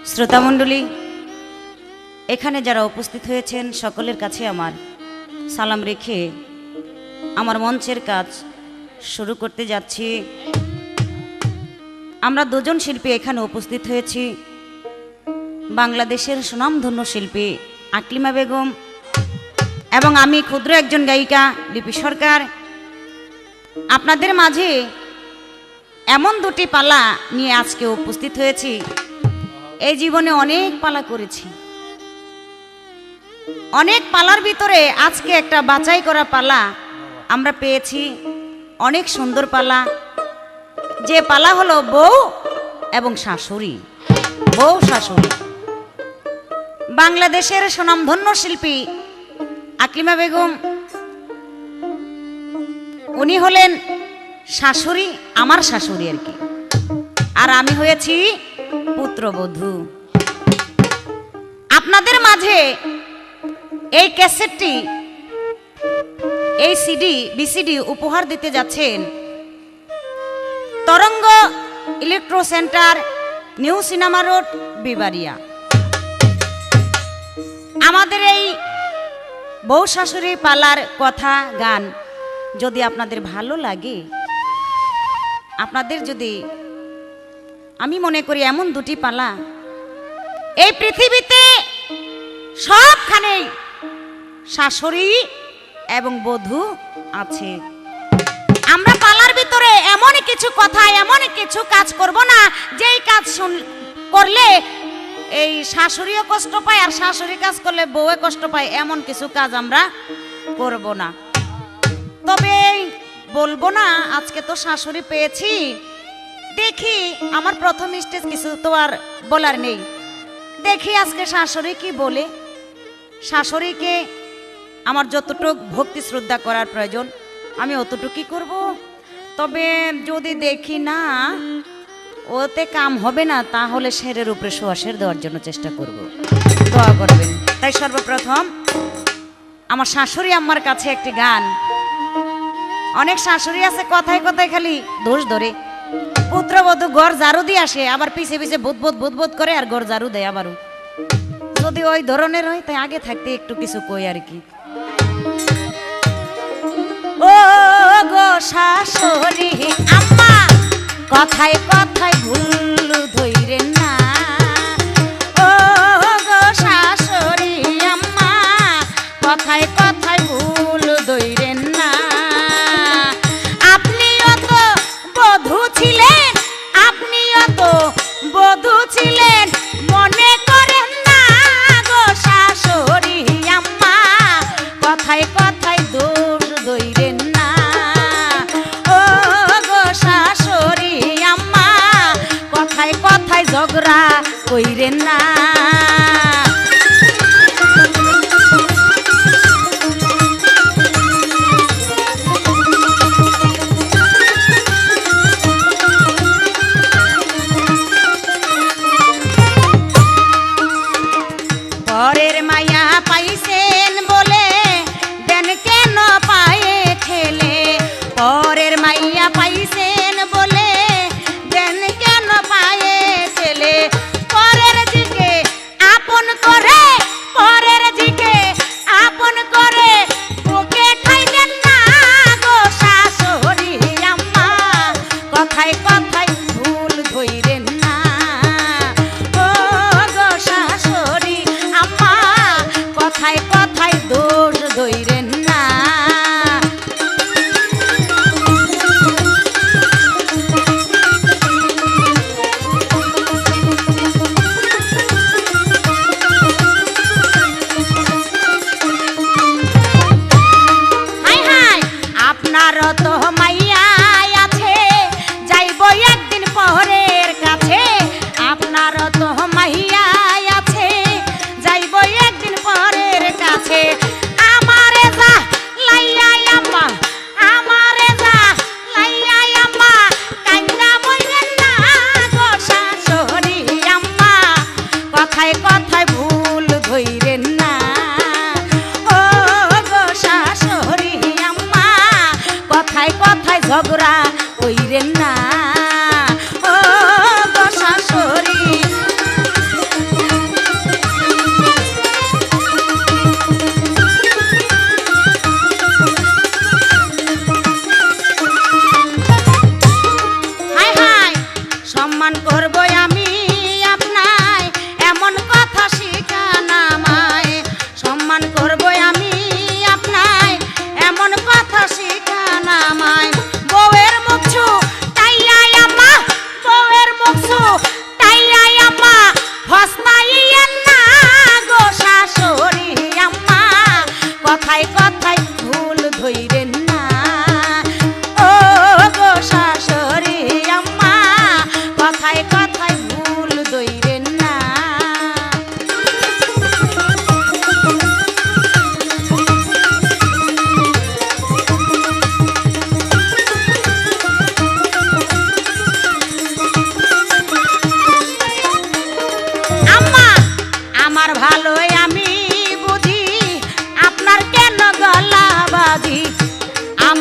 শ্রোতামণ্ডলী, এখানে যারা উপস্থিত হয়েছেন সকলের কাছে আমার সালাম রেখে আমার মঞ্চের কাজ শুরু করতে যাচ্ছি। আমরা দুজন শিল্পী এখানে উপস্থিত হয়েছি। বাংলাদেশের সুনামধন্য শিল্পী আকলিমা বেগম এবং আমি ক্ষুদ্র একজন গায়িকা লিপি সরকার। আপনাদের মাঝে এমন দুটি পালা নিয়ে আজকে উপস্থিত হয়েছি। এই জীবনে অনেক পালা করেছি, অনেক পালার ভিতরে আজকে একটা বাছাই করা পালা আমরা পেয়েছি। অনেক সুন্দর পালা, যে পালা হলো বউ এবং শাশুড়ি। বউ শাশুড়ি। বাংলাদেশের সুনামধন্য শিল্পী আকলিমা বেগম, উনি হলেন শাশুড়ি, আমার শাশুড়ি আর কি, আর আমি হয়েছি পুত্রবধূ। আপনাদের মাঝে এই ক্যাসেটটি, এই সিডি বিসিডি উপহার দিতে যাচ্ছেন Taranga electro centre, new cinema road, বিবারিয়া। আমাদের এই বউ শাশুড়ি পালার কথা গান যদি আপনাদের ভালো লাগে, আপনাদের যদি, আমি মনে করি এমন দুটি পালা এই পৃথিবীতে সবখানে শাশুড়ি এবং বধূ আছে। আমরা পালার ভিতরে এমন কিছু কথা, এমন কিছু কাজ করব না যেই কাজ করলে এই শাশুড়িও কষ্ট পায়, আর শাশুড়ি কাজ করলে বউয়ে কষ্ট পায়, এমন কিছু কাজ আমরা করব না। তবে বলবো না আজকে তো শাশুড়ি পেয়েছি, দেখি আমার প্রথম স্টেজ, কিছু তো আর বলার নেই। দেখি আজকে শাশুড়ি কি বলে। শাশুড়িকে আমার যতটুকু ভক্তি শ্রদ্ধা করার প্রয়োজন আমি অতটুকুই করব। তবে যদি দেখি না ওতে কাম হবে না, তাহলে শেরের উপরে সোয়াশের দেওয়ার জন্য চেষ্টা করব। দোয়া করবেন। তাই সর্বপ্রথম আমার শাশুড়ি আম্মার কাছে একটি গান। অনেক শাশুড়ি আছে কথায় কথায় খালি দোষ ধরে, পুত্রবধূ ঘর ঝাড়ু দিয়ে আসে, আবার পিছে পিছে বুদবুদ করে আর ঘর ঝাড়ু দেয় আবারও। যদি ওই ধরনের হয় তাই আগে থাকতে একটু কিছু কই আর কি। ও গো শাশুড়ি আম্মা, কথায় কথায় ভুল ধইরেন না। ও গো শাশুড়ি আম্মা, কথায় কথায় ভুল ধইরেন না। আপনিও তো বধূ ছিলেন, আপনিও তো বধূ ছিলেন, মনে করেন না গো শাশুড়ি আম্মা, কথায় কথায় দোষ ধইরেন না। ও গো শাশুড়ি আম্মা, কথায় কথায় ঝগড়া কইরেন না। পরের মায়া পাইছেন বলে দেন কেন পায়ে ঠেলে। পরের মাইয়া পাইছেন বলে দেন কেন পায়ে ঠেলে। পরের দিকে আপন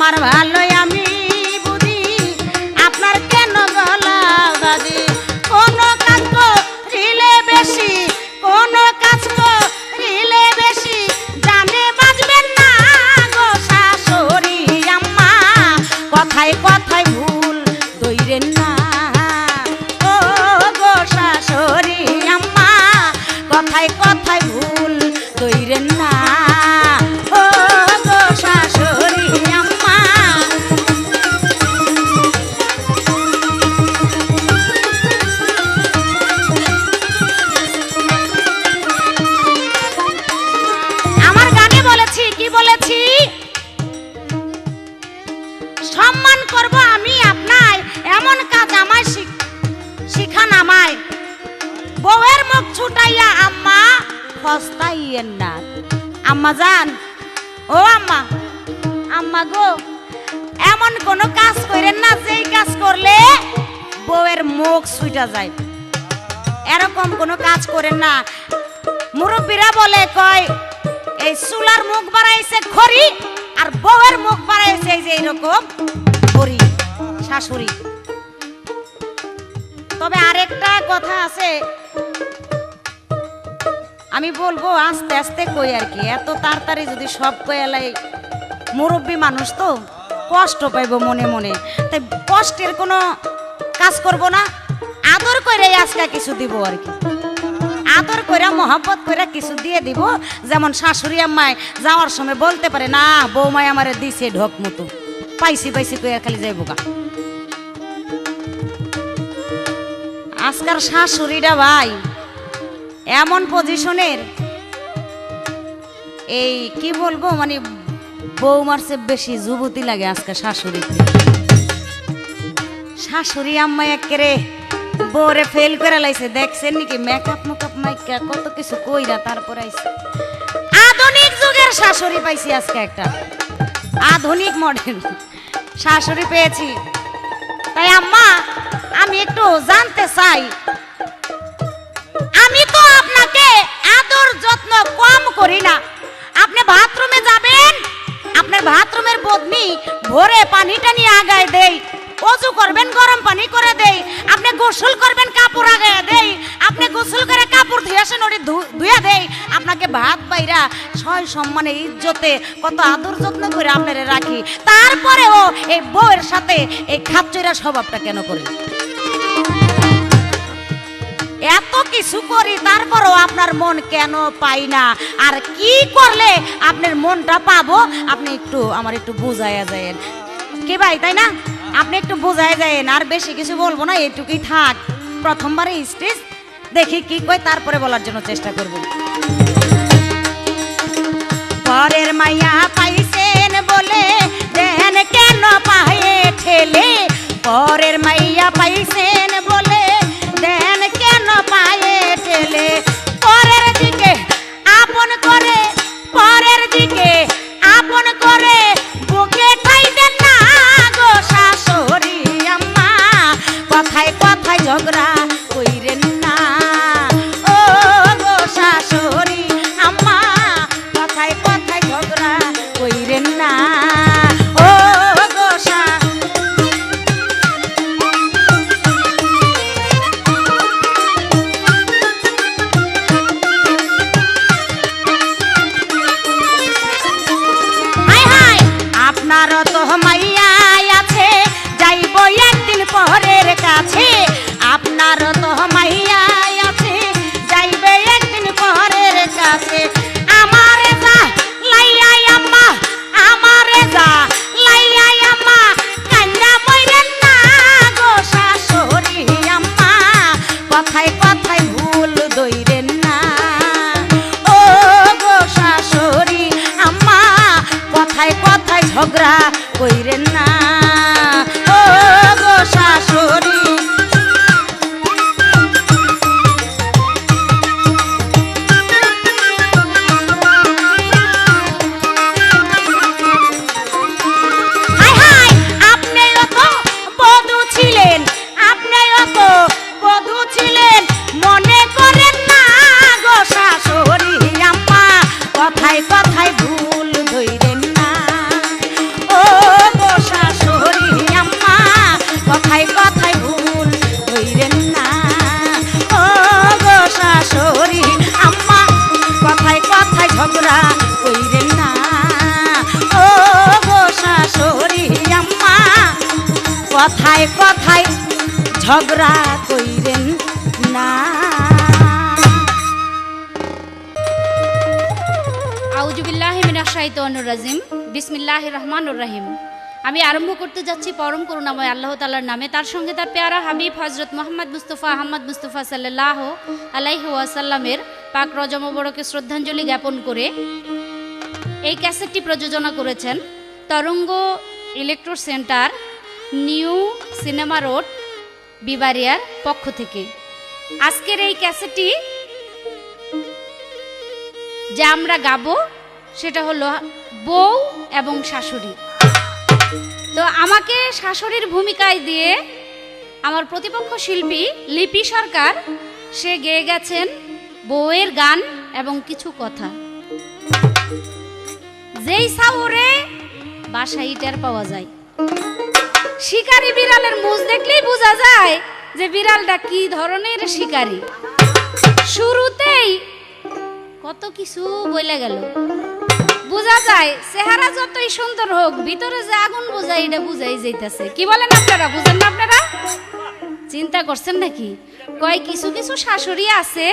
আমার ভালোই আমি বুঝি আপনার কেন গলা বাজি কোনো কাজ করিলে বেশি কোনো কাজ করিলে বেশি জানে বাজবেন না গো শাশুড়ি আম্মা কথায় কথায় ভুল দইরেন না ও গো শাশুড়ি আম্মা কথায় কথায় ভুল দইরেন না ও গো শাশুড়ি আম্মা আমার গানে বলেছি কি বলেছি সম্মান করব আমি আপনার এমন কাজ আমায় শিখান আমায় বউয়ের মুখ ছুটাইয়া আম্মা ফস্তাইয়েন না আম্মা জান ও আম্মা আম্মা গো এমন কোন কাজ করেন না যেই কাজ করলে বউয়ের মুখ ছুটা যায় এরকম কোন কাজ করেন না মুরব্বীরা বলে কয় এই চুলার মুখ বাড়াইছে খড়ি আর বউয়ের মুখ বাড়াইছে এই যে এরকম খড়ি শাশুড়ি তবে আরেকটা কথা আছে আমি বলবো আস্তে আস্তে কই আর কি এত তাড়াতাড়ি যদি সব কয়ালাই মুরব্বী মানুষ তো কষ্ট পাইব মনে মনে তাই কষ্টের কোনো কাজ করব না আদর করে আজকে কিছু দিব আর কি আদর করে মহব্বত করে কিছু দিয়ে দিব যেমন শাশুড়ি আম্মায় যাওয়ার সময় বলতে পারে না বৌমায় আমারে দিছে ঢোক মতো পাইছি পাইছি কই আর খালি যাইব গা আজকাল শাশুড়িরা ভাই এমন পজিশনের এই কি বলবো মানে বৌমার চেয়ে বেশি যুবতী লাগে আজকে শাশুড়ি আম্মা একেরে বউরে ফেল করে লাইছে দেখছেন নাকি মেকআপ মেকআপ মাইকা কত কিছু কইরা তারপর আইছে আধুনিক যুগের শাশুড়ি পাইছি আজকে একটা আধুনিক মডেল শাশুড়ি পেয়েছি তাই আম্মা আমি একটু জানতে চাই আমি তো আপনাকে আদর যত্ন কম করি না আপনি বাথরুমে যাবেন আপনার বাথরুমের বদনি ভরে পানিটা নিয়ে আগায় দেই ওযু করবেন গরম পানি করে দেই আপনি গোসল করবেন কাপড় আগায় দেই আপনি গোসল করে কাপড় ধুয়ে আসেন ওরে ধুয়া দেই আপনাকে ভাত পাইরা সয় সম্মানে ইজ্জতে কত আদর যত্ন করে আপনারে রাখি তারপরেও এই বউয়ের সাথে এই খাপচইরা স্বভাবটা কেন করেন এত কিছু করি তারপরও আপনার মন কেন পাই না আর কি করলে আপনার মনটা পাবো আপনি একটু আমার একটু বুঝাইয়া যায়েন কে ভাই তাই না আপনি একটু বুঝাই যায়েন আর বেশি কিছু বলবো না এইটুকুই থাক প্রথমবারে স্টেজ দেখি কি কই তারপরে বলার জন্য চেষ্টা করব পরের মাইয়া পাইছেন বলে দেন কেন পায়ে ঠেলে পরের মাইয়া পাইছেন বলে দেন কেন পায়ে ঠেলে পরের দিকে আপন করে পরের দিকে আপন করে বুকে ঠাই দেন না গো শাশুড়ি আম্মা কথায় কথায় ঝগড়া কইরেন না ও গো শাশুড়ি আম্মা কথায় কথায় ঝগড়া কইরেন না ও গো ঝগড়া কইরেন না ও গো শাশুড়ি আম্মা কথায় কথায় ঝগড়া কইরেন না। আউযুবিল্লাহি মিনাশ শাইতানির রাজিম। বিসমিল্লাহির রহমানির রহিম। আমি আরম্ভ করতে যাচ্ছি পরম করুণাময় আল্লাহ তাআলার নামে, তার সঙ্গে তার পেয়ারা হাবিব হযরত মুহাম্মদ মুস্তাফা আহমদ মুস্তাফা সাল্লাল্লাহু আলাইহি ওয়াসাল্লামের পাক রজা মোবারকে শ্রদ্ধাঞ্জলি জ্ঞাপন করে এই ক্যাসেটটি প্রযোজনা করেছেন Taranga electro centre, new cinema road, বিবারিয়ার পক্ষ থেকে। আজকের এই ক্যাসেটটি যা আমরা গাবো সেটা হলো বউ এবং শাশুড়ি। তো আমাকে শাশুড়ির ভূমিকায় দিয়ে আমার প্রতিপক্ষ শিল্পী লিপি সরকার সে গেয়ে গেছেন বউয়ের গান এবং কিছু কথা। যেই সাউরে বাসায় টের পাওয়া যায়, শিকারী বিড়ালের মুখ দেখলেই বোঝা যায় যে বিড়ালটা কি ধরনের শিকারী। শুরুতেই কত কিছু বলে গেল, বোঝা যায় চেহারা যতই সুন্দর হোক ভিতরে যে আগুন বোঝায় এটা বুঝাই যাইতেছে। কি বলেন আপনারা, বুঝেন না আপনারা? চিন্তা করছেন নাকি? কয় কিছু কিছু শাশুড়ি আছে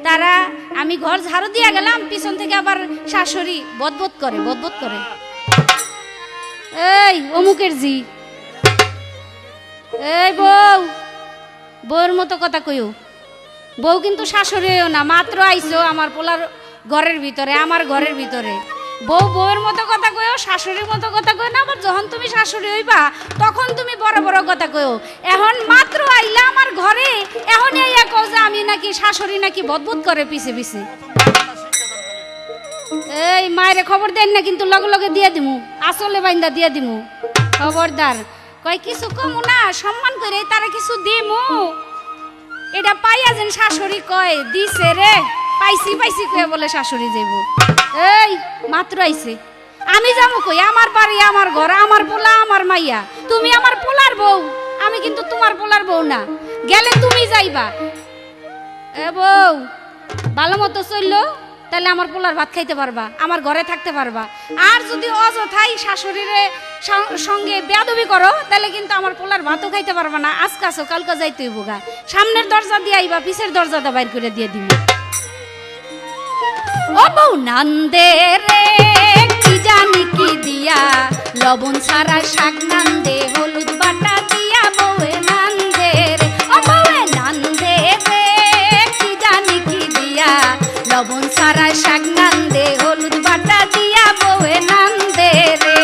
তারা, আমি ঘর ঝাড়ু দিয়ে গেলাম পিছন থেকে আবার শাশুড়ি বদবদ করে বদবদ করে। এই অমুকের জি, এই বউ, বউর মতো কথা কইও। বউ কিন্তু শাশুড়িও না, মাত্র আইছো আমার পোলার ঘরের ভিতরে, আমার ঘরের ভিতরে। বউ বউয়ের মতো কথা কইও, শাশুড়ির মতো কথা কইও না। আবার যখন তুমি শাশুড়ি হইবা তখন তুমি বড় বড় কথা কইও। এখন মাত্র আইলা আমার ঘরে, এখন আইয়া কও যে আমি নাকি শাশুড়ি নাকি বদবুদ করে পিছে পিছে। এই মায়েরে খবর দেন না কিন্তু লগে লগে দিয়ে দিমু, আসলে বাইন্দা দিয়ে দিমু, খবরদার। কয় কিছু কমু না, সম্মান করে তারা কিছু দিমু। এটা পাইয়া যেন শাশুড়ি কয় দিছে রে, পাইছি পাইছি কয়ে বলে শাশুড়ি যাইব। এই মাত্র আইছে, আমি যাবো কই? আমার বাড়ি, আমার ঘর, আমার পোলা, আমার মাইয়া। তুমি আমার পোলার বউ, আমি কিন্তু তোমার পোলার বউ না। গেলে তুমি যাইবা। এ বউ, ভালো মতো চললো তাহলে আমার পোলার ভাত খাইতে পারবা, আমার ঘরে থাকতে পারবা। আর যদি অযথাই শাশুড়ির সঙ্গে বেয়াদবি করো তাহলে কিন্তু আমার পোলার ভাতও খাইতে পারবা না। আজকে আসো কালকে যাইতে হইব গা। সামনের দরজা দিয়ে আইবা, পিছের দরজাটা বাইর করে দিয়ে দিবি। ও বউ নান্দে রে, কি জানি কি দিয়া, লবণ ছাড়া শাক নান্দে, হলুদ বাটা দিয়া বউয়ে নান্দে রে। ও বউয়ে নান্দে রে, কি জানি কি দিয়া, লবণ ছাড়া শাক নান্দে, হলুদ বাটা দিয়া বউয়ে নান্দে রে।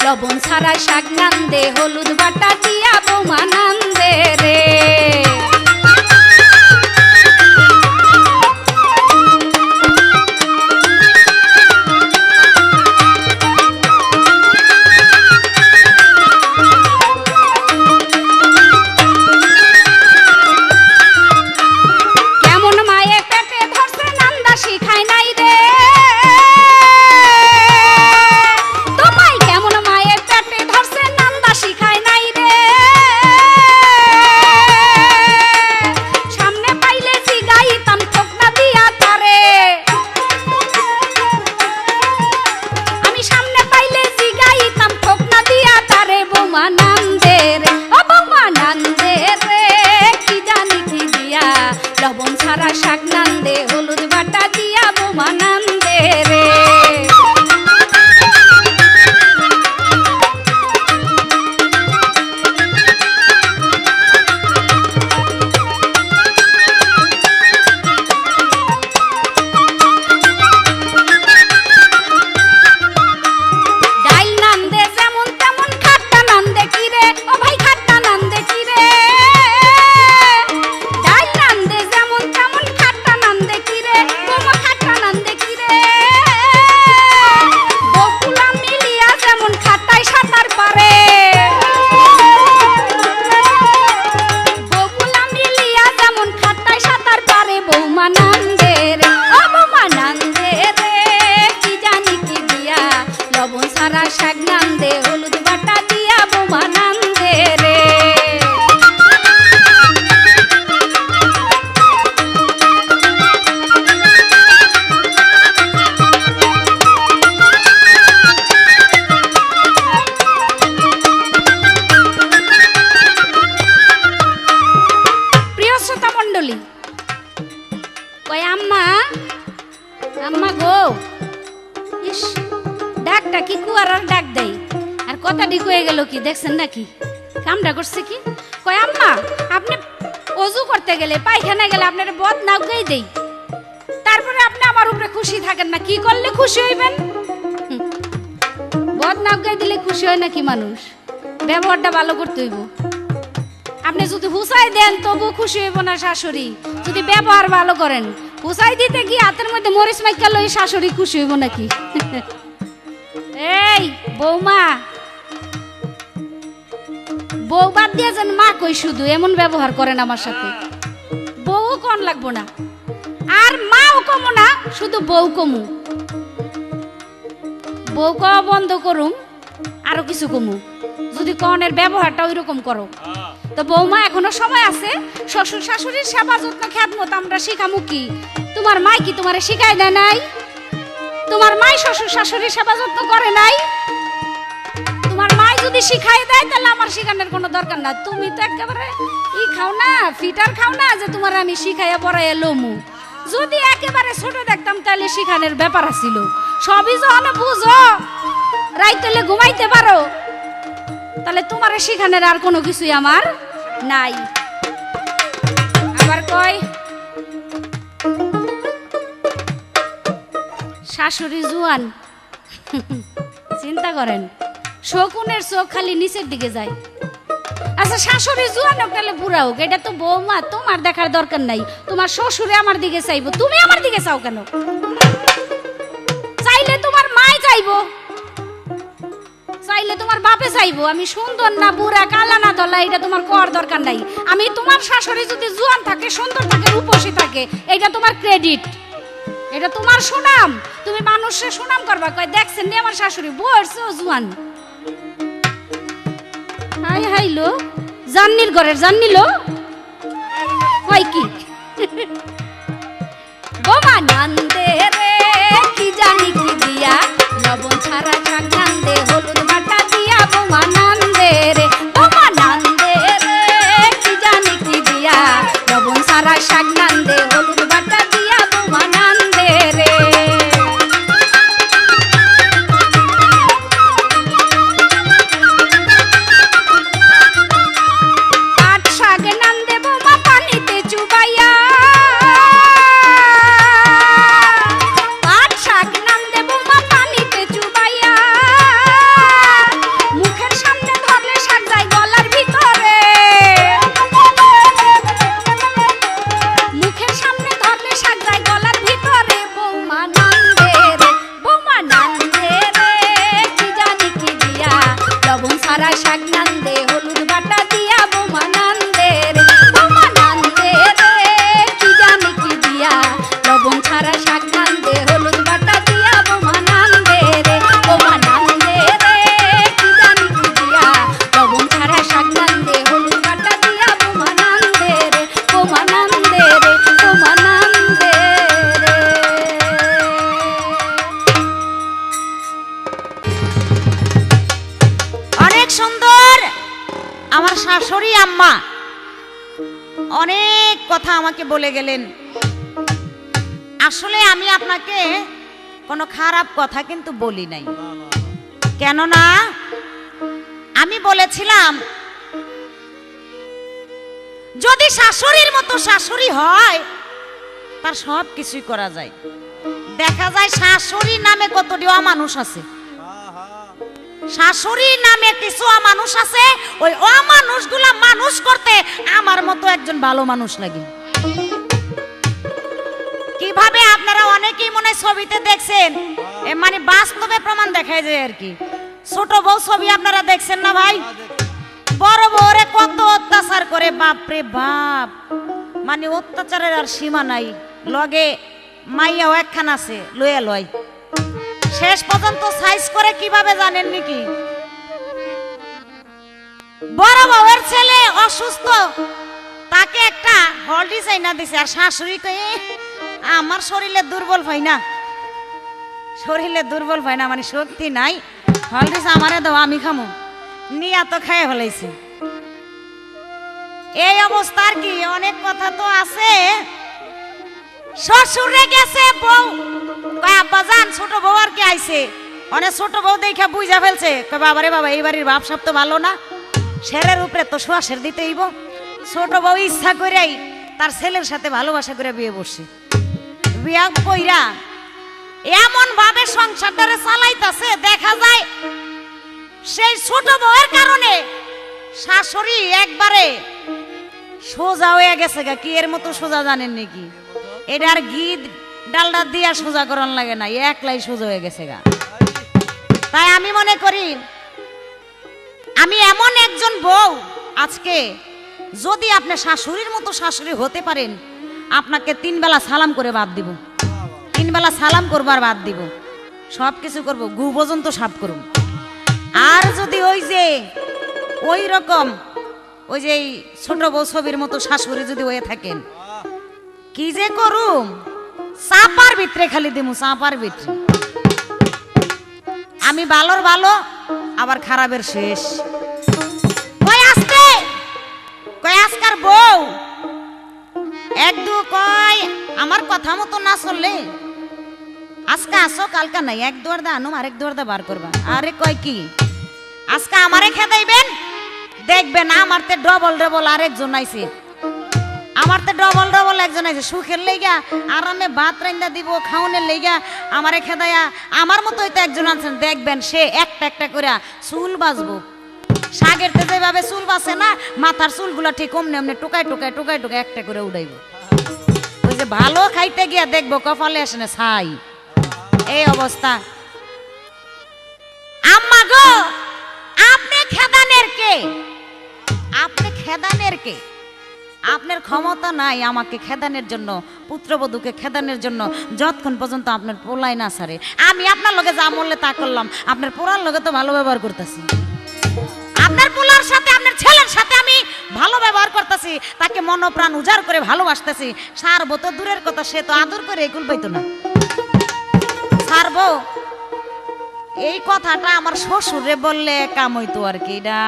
লবণ ছাড়া শাক নান্দে, হলুদ বাটা দিয়া বৌমা নান্দে রে। কেমন মায়ে পেটে ধরছে নান্দা শিখায় নাই রে। আম্মা গো, ইস, ডাকটা কি কুয়ারার ডাক দেয়, আর কথা ঠিক হয়ে গেল কি দেখছেন নাকি? কামটা করছে কি, কয় আম্মা আপনি অজু করতে গেলে পায়খানা গেলে আপনার বদ নাও গাই দেই, তারপরে আপনি আমার উপরে খুশি থাকেন না, কি করলে খুশি হইবেন? বদ নাও গাই দিলে খুশি হয় নাকি মানুষ? ব্যবহারটা ভালো করতে হইব। আপনি যদি হুসাই দেন তবু খুশি হইব না শাশুড়ি, যদি ব্যবহার ভালো করেন। হুসাই দিতে গিয়ে হাতের মধ্যে মরিচ মাইকা লই শাশুড়ি খুশি হইব নাকি? এই বৌমা, বউ বাদ দিয়ে যেন মা কই শুধু এমন ব্যবহার করেন আমার সাথে। বউ কোন লাগবো না, আর মাও কমো না, শুধু বউ কমু। বউ কওয়া বন্ধ করুম, আরো কিছু কমু। যদি কনের ব্যবহারটা ওই রকম করো তো বৌমা এখনো সময় আছে। শ্বশুর শাশুড়ির সেবা যত্ন খেদমত আমরা শিখামু কি? তোমার মাই কি তোমারে শিখাই দেয় নাই? তোমার মাই শ্বশুর শাশুড়ির সেবা যত্ন করে নাই? তোমার মাই যদি শিখাই দেয় তাহলে আমার শিখানোর কোনো দরকার না। তুমি তো একেবারে ই খাও না, ফিটার খাও না যে তোমার আমি শিখাইয়া পড়াইয়া লমু। যদি একেবারে ছোট দেখতাম তাহলে শিখানোর ব্যাপার আছিল। সবই যখন বুঝো, রাইতলে ঘুমাইতে পারো, তাহলে তোমার শিখানোর আর কোনো কিছুই আমার নাই। আবার কয় শাশুড়ি জুয়ান, চিন্তা করেন শকুনের চোখ খালি নিচের দিকে যায়। আচ্ছা শাশুড়ি জুয়ান হোক তাহলে বুড়া হোক, এটা তো বৌমা, তোমার দেখার দরকার নাই। তোমার শ্বশুরে আমার দিকে চাইবো, তুমি আমার দিকে চাও কেন? চাইলে তোমার মাই চাইবো, চাইলে তোমার বাপে চাইবো। আমি সুন্দর না বুড়া, কালা না ধলা, এটা তোমার কর দরকার নাই। আমি তোমার শাশুড়ি যদি জুয়ান থাকে, সুন্দর থাকে, রূপসী থাকে, এটা তোমার ক্রেডিট, এটা তোমার সুনাম। তুমি মানুষের সুনাম করবা, কয় দেখছেন নি আমার শাশুড়ি বয়সে জুয়ান। হাই হাই লো জান্নির ঘরের জান্নিলো কয় কি বোমা নান্দে রে কি জানি কি দিয়া, লবণ ছাড়া শাক নান্দে হলুদ বাটা দিয়া। বোমা নান্দে রে, বোমা নান্দে রে কি জানি কি দিয়া, লবণ ছাড়া শাক নান্দে হলুদ বাটা দিয়া। বোমা নান্দে রে। পাট শাক নান্দে বোমা পানিতে চুবাইয়া, পাট শাক নান্দে বোমা পানিতে চুবাইয়া। মুখের সামনে ধরলে শাক যায় গলার ভিতরে, মুখের সামনে ধরলে শাক যায় গলার ভিতরে। বোমা নান্দে রে, বোমা নান্দে রে কি জানি কি দিয়া, লবণ ছাড়া শাক নান্দে হলুদ বাটা দিয়া। বোমা নান্দে রে, বোমা নান্দে রে কি জানি কি দিয়া, লবণ ছাড়া শাক নান্দে হলুদ বাটা দিয়া। বোমা নান্দে রে, বোমা নান্দে রে কি জানি কি দিয়া, লবণ ছাড়া শাক নান্দে হলুদ বাটা দিয়া। বোমা নান্দে রে, বোমা নান্দে রে, বোমা নান্দে রে। অনেক সুন্দর আমার শাশুড়ি আম্মা অনেক কথা আমাকে বলে গেলেন। আসলে আমি আপনাকে কোনো খারাপ কথা কিন্তু বলি নাই, কেননা আমি বলেছিলাম যদি শাশুড়ির মতো শাশুড়ি হয় তার সব কিছুই করা যায়। দেখা যায় শাশুড়ি নামে কতটি অমানুষ আছে, শাশুড়ি নামে কিছু অমানুষ আছে, ওই অমানুষগুলা মানুষ করতে আমার মতো একজন ভালো মানুষ লাগে। কিভাবে আপনারা অনেকেই মনে ছবিতে দেখছেন, মানে বাস্তবে প্রমাণ দেখায় যায় আর কি। ছোট বউ ছবি আপনারা দেখছেন না ভাই? বড় বউরে কত অত্যাচার করে, বাপরে বাপ, মানে অত্যাচারের আর সীমা নাই। লগে মাইয়াও একখান আছে, লইয়া লয়। শেষ পর্যন্ত সাইজ করে কিভাবে জানেন নাকি? বড় বউয়ের ছেলে অসুস্থ, তাকে একটা হলডি চাইনা দিছে, আর শাশুড়ি কয়ে আমার শরীরে দুর্বল হয় না, শরীরে দুর্বল হয় না, মানে শক্তি নাই, হলডিস আমারে দাও আমি খামো, নিয়া তো খাইয়ে ফেলাইছে। এই অবস্থার কি অনেক কথা তো আছে। শ্বশুরে গেছে বউ, আইছে, অনেক ছোট বউ দেখা বুঝা ফেলছে, কয় বাবা রে বাবা এই বাড়ির বাপ সব তো ভালো না, শেরের উপরে তো শোয়াশের দিতে হইব। ছোট বউ ইচ্ছা করেই তার ছেলের সাথে ভালোবাসা করে বিয়ে বসছে। বিয়া কইরা এমন ভাবে সংসারটারে চালাইতাছে, দেখা যায় সেই ছোট বউয়ের কারণে শাশুড়ি একবারে সোজা হয়ে গেছে গা। কি এর মতো সোজা জানেন নাকি? এটার ঘি ডালডা দিয়া সোজা করন লাগে না, একলাই সোজা হয়ে গেছে গা। তাই আমি মনে করি আমি এমন একজন বউ, আজকে যদি আপনি শাশুড়ির মতো শাশুড়ি হতে পারেন, আপনাকে 3 বেলা সালাম করে বাদ দিব, 3 বেলা সালাম করবার বাদ দিব, সব কিছু করবো, গু পর্যন্ত সাফ করুন। আর যদি ওই রকম ওই যে ছোট বউ ছবির মতো শাশুড়ি যদি হয়ে থাকেন, কি যে করুম, চাপার ভিতরে খালি দিমু, চাপার ভিতরে। আমি ভালোর ভালো, আবার খারাপের শেষ। কই আসতে, কই আজকার বউ এক দু কয় আমার কথা মতো না চললে আজকে আসো কালকা নাই, এক দুয়ার দা আনুম, আরেক দুয়ার দা বার করবা। আরে কয় কি আজকে আমারে খেদাইবেন, দেখবেন আমার তে ডবল ডবল আরেকজন আইছে, আমার তো ডবল ডবল একজন আইছে, সুখের লেগা আরামে ভাত রান্দা দিব, খাওনের লেগা আমারে খেদাইয়া আমার মতো হয়তো একজন আছেন, দেখবেন সে একটা একটা করে চুল বাজবো, শাগের তে যেভাবে চুল বাসে না, মাথার চুলগুলা ঠিক অমনে অমনে টোকায় টোকায় টোকায় টোকায় একটা করে উড়াইব। ওই যে ভালো খাইতে গিয়া দেখবো কপালে আসে না ছাই, এই অবস্থা। আম্মা গো, আপনি খেদানের কে? আপনি খেদানের কে? আপনার ক্ষমতা নাই আমাকে খেদানের জন্য, পুত্রবধূকে খেদানের জন্য, যতক্ষণ পর্যন্ত আপনার পোলাই না সারে। আমি আপনার লগে যা বললে তা করলাম, আপনার পোলার লগে তো ভালো ব্যবহার করতেছি, আপনার পোলার সাথে আপনার ছেলের সাথে আমি ভালো ব্যবহার করতেছি, তাকে মনপ্রাণ উজাড় করে ভালোবাসতেছি। সারবো তো দূরের কথা, সে তো আদর করে একুল পাইতো না। সারবো এই কথাটা আমার শ্বশুরে বললে কাম হইতো আর কি। এটা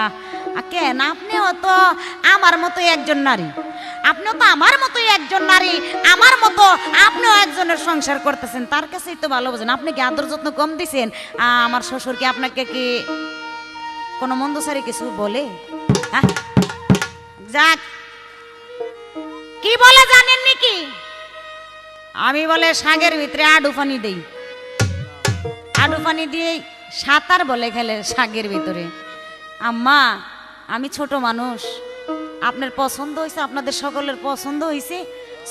কেন, আপনিও তো আমার মতোই একজন নারী, আপনিও তো আমার মতোই একজন নারী, আমার মতো আপনিও একজনের সংসার করতেছেন, তার কাছেই তো ভালো বোঝেন। আপনি কি আদর যত্ন কম দিছেন? আমার শ্বশুর কি আপনাকে কি কোনো মন্দ সারি কিছু বলে? হ্যাঁ, যাক, কি বলে জানেন নাকি? আমি বলে শাকের ভিতরে আডু পানি দেই, আডু পানি দিয়ে সাঁতার বলে খেলে শাকের ভিতরে। আম্মা, আমি ছোট মানুষ, আপনার পছন্দ হয়েছে, আপনাদের সকলের পছন্দ হয়েছে,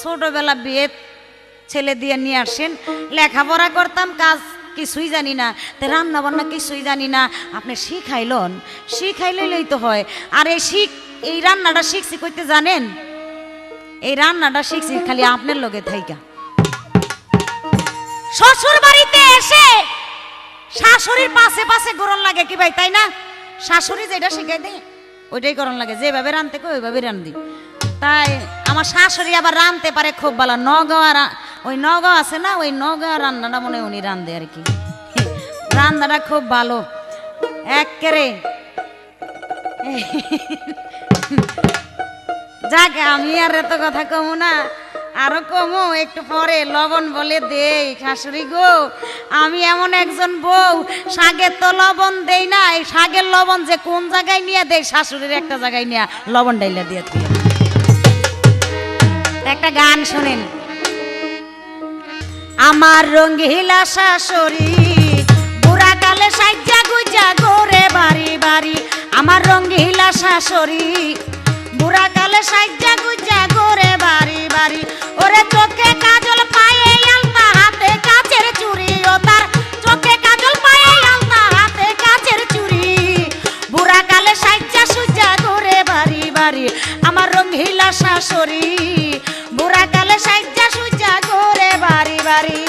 ছোটবেলা বিয়ে ছেলে দিয়ে নিয়ে আসেন, লেখাপড়া করতাম, কাজ কিছুই জানি না, তো রান্না বান্না কিছুই জানি না, আপনি শিখাইলন, শিখাইলেই তো হয়। আর এই রান্নাটা শিখছি কইতে জানেন, এই রান্নাটা শিখছি খালি আপনার লগে থাইকা। শ্বশুর বাড়িতে এসে শাশুড়ির পাশে পাশে গরম লাগে কি ভাই, তাই না? শাশুড়ি যেটা শিখাই দেয় ওইটাই গরম লাগে, যেভাবে রানতে কই ওইভাবে রান্ধি। তাই আমার শাশুড়ি আবার রানতে পারে খুব ভালো। ওই নগাঁও আছে না, ওই নগাঁও রান্নাটা মনে উনি রান্ধে আর কি, রান্নাটা খুব ভালো একেবারে। যাক, আমি আর এত কথা কমু না, আরো কমু একটু পরে। লবণ বলে দেই শাশুড়ি গো, আমি এমন একজন বউ, শাকের তো লবণ দেই না, এই শাকের লবণ যে কোন জায়গায় নিয়ে দেয়, শাশুড়ির একটা জায়গায় নিয়ে লবণ ডাইলা দিয়ে একটা গান শোনেন। আমার রঙ্গিলা শাশুড়ি বুড়া কালে সাজ্জা গুজা গোরে বাড়ি বাড়ি, আমার রঙ্গিলা শাশুড়ি বুড়া কালে সাজ্জা গুজা গোরে বাড়ি বাড়ি, ওরে চোখে কাজল পায়ে আলতা, হাতে কাচের চুড়ি, ও তার চোখে কাজল পায়ে আলতা, হাতে কাচের চুড়ি, বুড়া কালে সাজ্জা সুজা গোরে বাড়ি বাড়ি, আমার রঙ্গিলা শাশুড়ি বুড়া কালে সাজ্জা সুজা গোরে বাড়ি বাড়ি।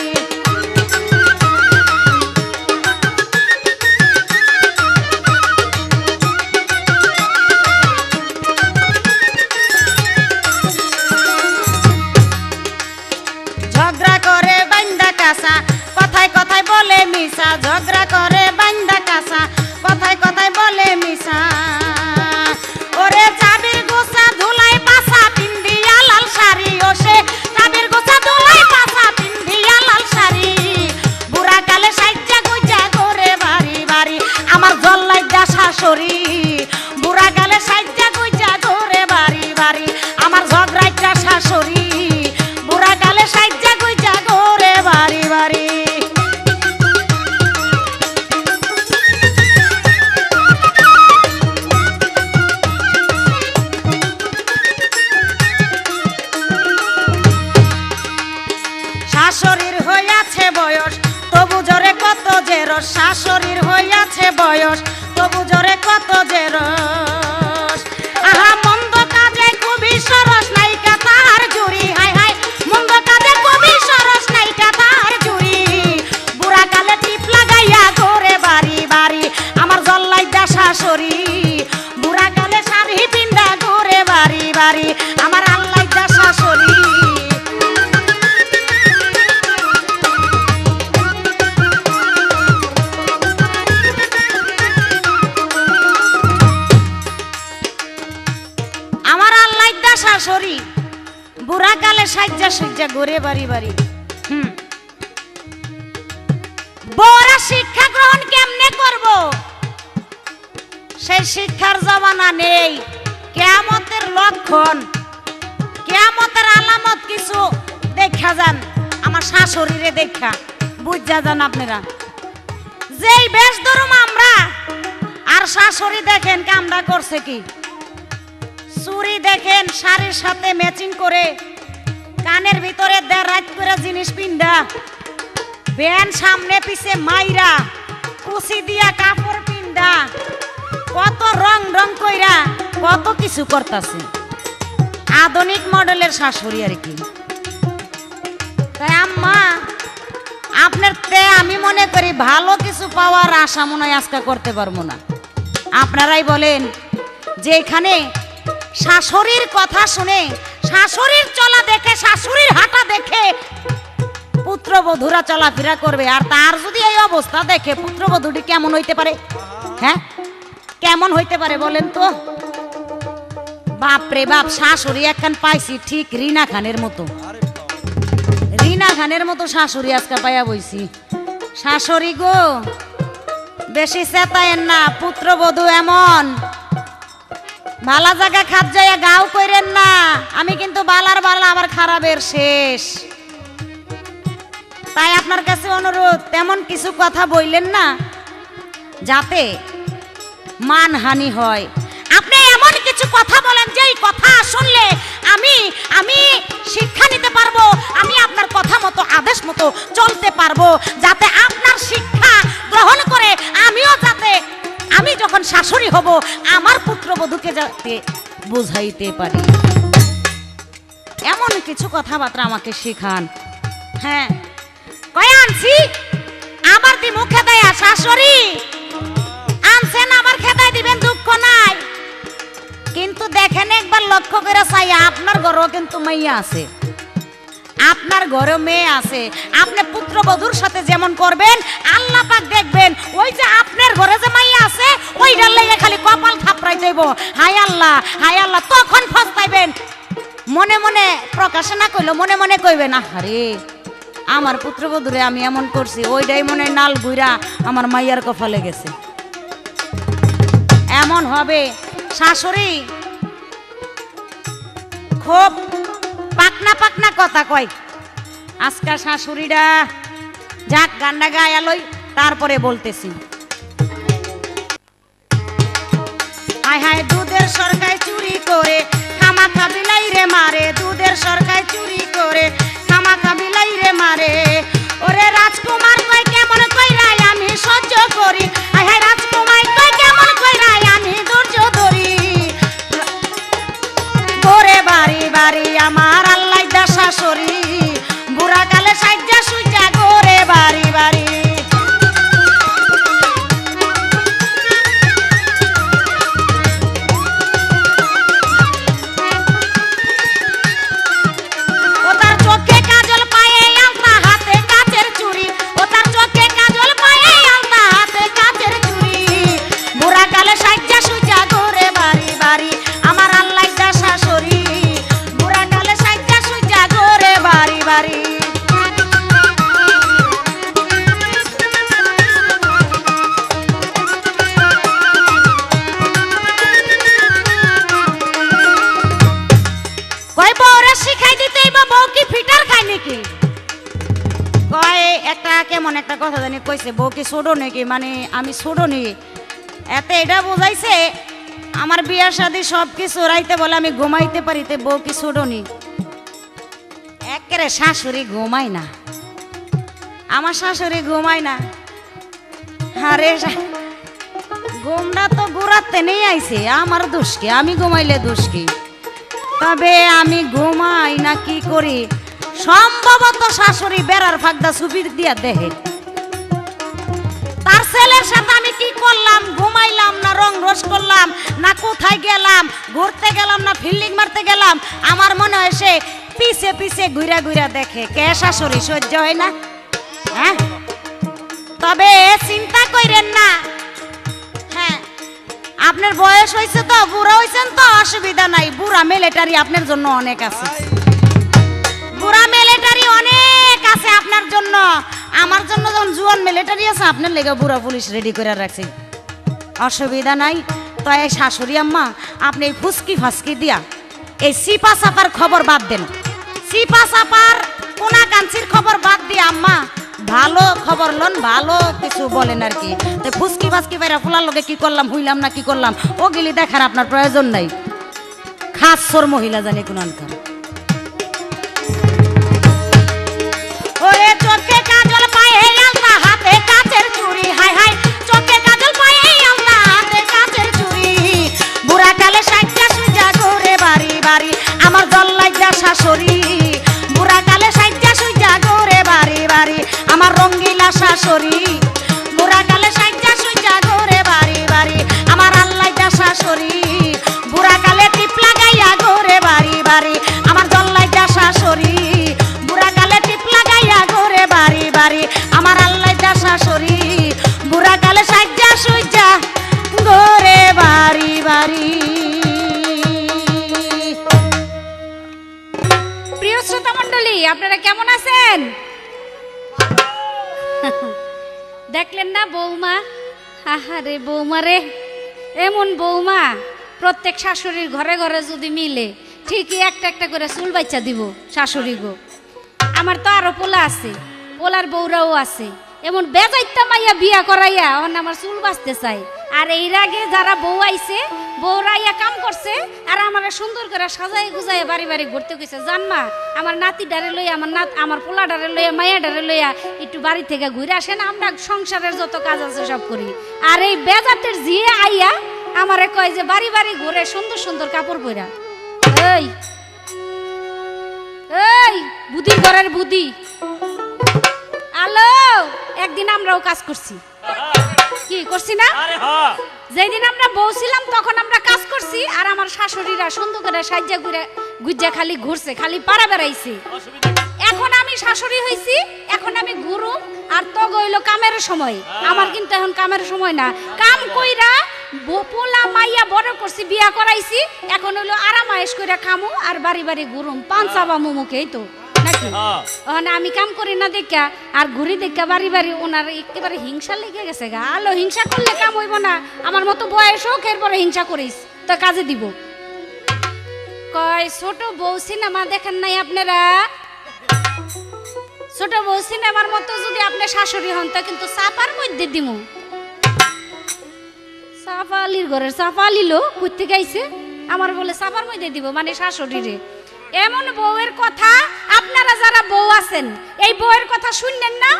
ঝগড়া করে বান্দা কাঁসা, কথায় কথায় বলে মিশা, ঝগড়া করে বান্দা কাঁসা, কথায় কথায় বলে মিশা, ওরে চাবির গোসা ধুলাই পাশা পিন্দিয়া লাল শাড়ি, ও সে চাবির গোসা ধুলাই পাশা পিন্দিয়া লাল শাড়ি, বুড়া কালে সাজ্জা গুজা সাইজা ঘুরে বাড়ি বাড়ি। বড় শিক্ষা গ্রহণ কেমনে করব? সেই শিক্ষার জমানা নেই। কিয়ামতের লক্ষণ, কিয়ামতের আলামত কিছু দেখা যান, আমার শাশুড়িরে দেখা বুঝা যান আপনারা। যেই বেশ ধরুম আমরা, আর শাশুড়ি দেখেন কামড়া করছে কি, চুরি দেখেন শাড়ির সাথে ম্যাচিং করে, কানের ভিতরে দেড় রাত করে জিনিস পিন্ডা, ব্যান সামনে পিছে মাইরা, কুচি দিয়া কাপড় পিন্ডা, কত রং রং কইরা কত কিছু করতেছে। আধুনিক মডেলের শাশুড়ি আর কি। তাই আম্মা আপনার তে আমি মনে করি ভালো কিছু পাওয়ার আশা মনে হয় আজকে করতে পারবো না। আপনারাই বলেন যে এখানে শাশুড়ির কথা শুনে, শাশুড়ির চলা দেখে, শাশুড়ির হাঁটা দেখে পুত্রবধূরা চলাফেরা করবে, আর তার যদি এই অবস্থা দেখে পুত্রবধূটি কেমন হইতে পারে? হ্যাঁ, কেমন হইতে পারে বলেন তো? বাপরে বাপ, শাশুড়ি একখান পাইছি ঠিক রিনা খানের মতো, রিনা খানের মতো শাশুড়ি আজকে পাইয়া বইছি। শাশুড়ি গো বেশি চেতায়েন না, পুত্রবধূ এমন ভালা জায়গা খাপ যাইয়া গাও কইরেন না। আমি কিন্তু বালার বালা, আবার খারাপের শেষ। তাই আপনার কাছে অনুরোধ, তেমন কিছু কথা বললেন না যাতে মানহানি হয়। আপনি এমন কিছু কথা বলেন যেই কথা শুনলে আমি আমি শিক্ষা নিতে পারবো, আমি আপনার কথা মতো আদেশ মতো চলতে পারবো, যাতে আপনার শিক্ষা গ্রহণ করে আমিও যাতে, আমি যখন শাশুড়ি হব আমার পুত্রবধূকে যাতে বুঝাইতে পারি। এমন কিছু কথাবার্তা আমাকে শেখান। হ্যাঁ, কয় আনছি আবার দি মুখে দেয়া, শাশুড়ি আনছেন আবার খেদাই দিবেন, দুঃখ নাই। কিন্তু দেখেন একবার লক্ষ্য করে চাই, আপনার ঘরেও কিন্তু মাইয়া আছে, আপনার ঘরে মেয়ে আছে। আপনি পুত্রবধূর সাথে যেমন করবেন আল্লাহ পাক দেখবেন, ওই যে আপনার ঘরে যে মাইয়া আছে ওইটার লাগে খালি কপাল থাপড়াই যাইব, হায় আল্লাহ হায় আল্লাহ, তখন ফস্তাইবেন। মনে মনে প্রকাশে না কইলো মনে মনে কইবেন, আরে আমার পুত্রবধূরে আমি এমন করছি, ওইটাই মনে নাল গুইরা আমার মাইয়ার কপালে গেছে। এমন হবে। শাশুড়ি খুব পাকনা পাকনা কথা কয়। আজকাল শাশুড়িরা যাক গান্ডা গায়া লই, তারপরে বলতেছি। হায় হায় দুধের সরকায় চুরি করে খামাখা বিলাই রে মারে, দুধের সরকায় চুরি করে খামাখা বিলাই রে মারে। ওরে রাজকুমার কই কেমন কইরাই আমি সহ্য করি, হায় হায় রাজকুমার কই কেমন কইরাই আমি ধৈর্য ধরি। ঘরে বাড়ি বাড়ি আমার আল্লাহ দা শাশুড়ি, বুড়া কালে সাইজা সুইজা ঘরে বাড়ি বাড়ি। কেমন একটা কথা জানি কইছে, বউ কি ছোট নাকি, মানে আমি ছোট নি, এতে এটা বোঝাইছে আমার বিয়া শাদী সব কিছু রাইতে বলে আমি ঘুমাইতে পারিতে, বউ কি ছোট নি। একেবারে শাশুড়ি ঘুমায় না, আমার শাশুড়ি ঘুমায় না। আরে ঘুমটা তো ঘুরাতে নেই আইছে, আমার দোষ কি, আমি ঘুমাইলে দোষ কি? তবে আমি ঘুমাই না কি করি, সম্ভবত শাশুড়ি বেড়ার ফাঁকদা ছবি দিয়া দেখে তার ছেলের সাথে আমি কি করলাম, ঘুমাইলাম না রং রস করলাম না কোথায় গেলাম, ঘুরতে গেলাম না ফিল্ডিং মারতে গেলাম, আমার মনে হয় সে পিছে পিছে ঘুরা ঘুরা দেখে। কে শাশুড়ি সহ্য হয় না? হ্যাঁ, তবে চিন্তা কইরেন না। হ্যাঁ, আপনার বয়স হয়েছে তো, বুড়া হয়েছেন তো, অসুবিধা নাই, বুড়া মিলিটারি আপনার জন্য অনেক আছে। বুড়া মিলিটারি আপনার জন্য, আমার জন্য যখন জুয়ান মিলিটারি আছে, আপনার লেগে বুড়া পুলিশ রেডি করে রাখছি, অসুবিধা নাই। তো এই শাশুড়ি আম্মা, আপনি এই ফুসকি ফাসকি দিয়া এই সিপা সাপার খবর বাদ দেন, সিপা সাপার কোনা কাঞ্চির খবর বাদ দিয়ে আম্মা ভালো খবর লন, ভালো কিছু বলেন আর কি। তো ফুসকি ফাসকি বাইরা ফুলার লগে কি করলাম, হইলাম না কি করলাম, ওগুলি দেখার আপনার প্রয়োজন নাই। খাস সোর মহিলা জানি কোন আনকার। ওরে চোখে কাজল পায়ে আলতা, হাতে কাচের চুড়ি, হাই হাই চোখে কাজল পায়ে আলতা, হাতে কাচের চুড়ি, বুড়া কালে সাইজা সুজা ঘুরে বাড়ি বাড়ি, আমার জল লাগা শাশুড়ি, বুড়া কালে সাইজা সুজা ঘুরে বাড়ি বাড়ি, আমার রঙ্গিলা শাশুড়ি, বুড়া কালে সাইজা সুজা ঘুরে বাড়ি বাড়ি, আমার আল্লাইদা শাশুড়ি, বুড়া কালে টিপ লাগাইয়া ঘুরে বাড়ি বাড়ি, আমার জল লাগা শাশুড়ি, বুড়া কালে টিপ লাগাইয়া ঘুরে বাড়ি বাড়ি, আমার আল্লাইদা শাশুড়ি, বুড়া কালে সাইজা সুজা ঘুরে বাড়ি বাড়ি। প্রিয় শ্রোতা মণ্ডলী, আপনারা কেমন আছেন? দেখলেন না বৌমা, আহারে বৌমা রে, এমন বৌমা প্রত্যেক শাশুড়ির ঘরে ঘরে যদি মিলে ঠিকই একটা একটা করে চুল বাচ্চা দিব শাশুড়ি গো। আমার তো আরো পোলা আছে, পোলার বউরাও আছে, এমন বেজাইতা মাইয়া বিয়া করাইয়া এখন আমার চুল বাঁচতে চাই। আর এর আগে যারা বউ আইছে, বউরাইয়া কাম করছে, আর আমার সুন্দর করে সাজাই গুজাই বাড়ি বাড়ি ঘুরতে গেছে। জানমা, আমার নাতি ডারে লইয়া, আমার পোলা ডারে লইয়া, মাইয়া ডারে লইয়া একটু বাড়ি থেকে ঘুরে আসেন, আমরা সংসারের যত কাজ আছে সব করি। আর এই বেজাতের জিয়ে আইয়া আমারে কয় যে বাড়ি বাড়ি ঘুরে সুন্দর সুন্দর কাপড় পরা। এই এই বুদ্ধি ঘরের বুদ্ধি, আলো একদিন আমরাও কাজ করছি, কি করছি না? যেদিন আমরা বউ ছিলাম তখন আমরা কাজ করছি, আর আমার শাশুড়িরা সুন্দর করে সাজ্জা ঘুরে গুজ্জা খালি ঘুরছে, খালি পাড়া বেড়াইছে। এখন আমি শাশুড়ি হইছি, এখন আমি ঘুরু, আর তো গইল কামের সময়। আমার কিন্তু এখন কামের সময় না, কাম কইরা পোলা মাইয়া বড় করছি, বিয়া করাইছি, এখন হইলো আরাম আয়েশ কইরা খামু আর বাড়ি বাড়ি ঘুরুম, পাঞ্চাবা মুমুকেই তো নাকি। আমি কাম করি না দেখা আর ঘুরি দেখা বাড়ি বাড়ি, ওনার একেবারে হিংসা লেগে গেছে গা। আলো হিংসা করলে কাম হইব না, আমার মতো বয়স হোক, এরপরে হিংসা করিস তো কাজে দিব। কয় ছোট বউ সিনেমা দেখেন নাই আপনারা? ছোট বউ সিনেমার মতো যদি আপনি শাশুড়ি হন তা কিন্তু চাপার মধ্যে দিমু। চাপালির ঘরের চাপালিলো করতে গাইছে, আমার বলে চাপার মধ্যে দিব, মানে শাশুড়ি রে। এমন বউয়ের কথা আপনারা যারা বউ আছেন, এই বউয়ের কথা শুনলেন না?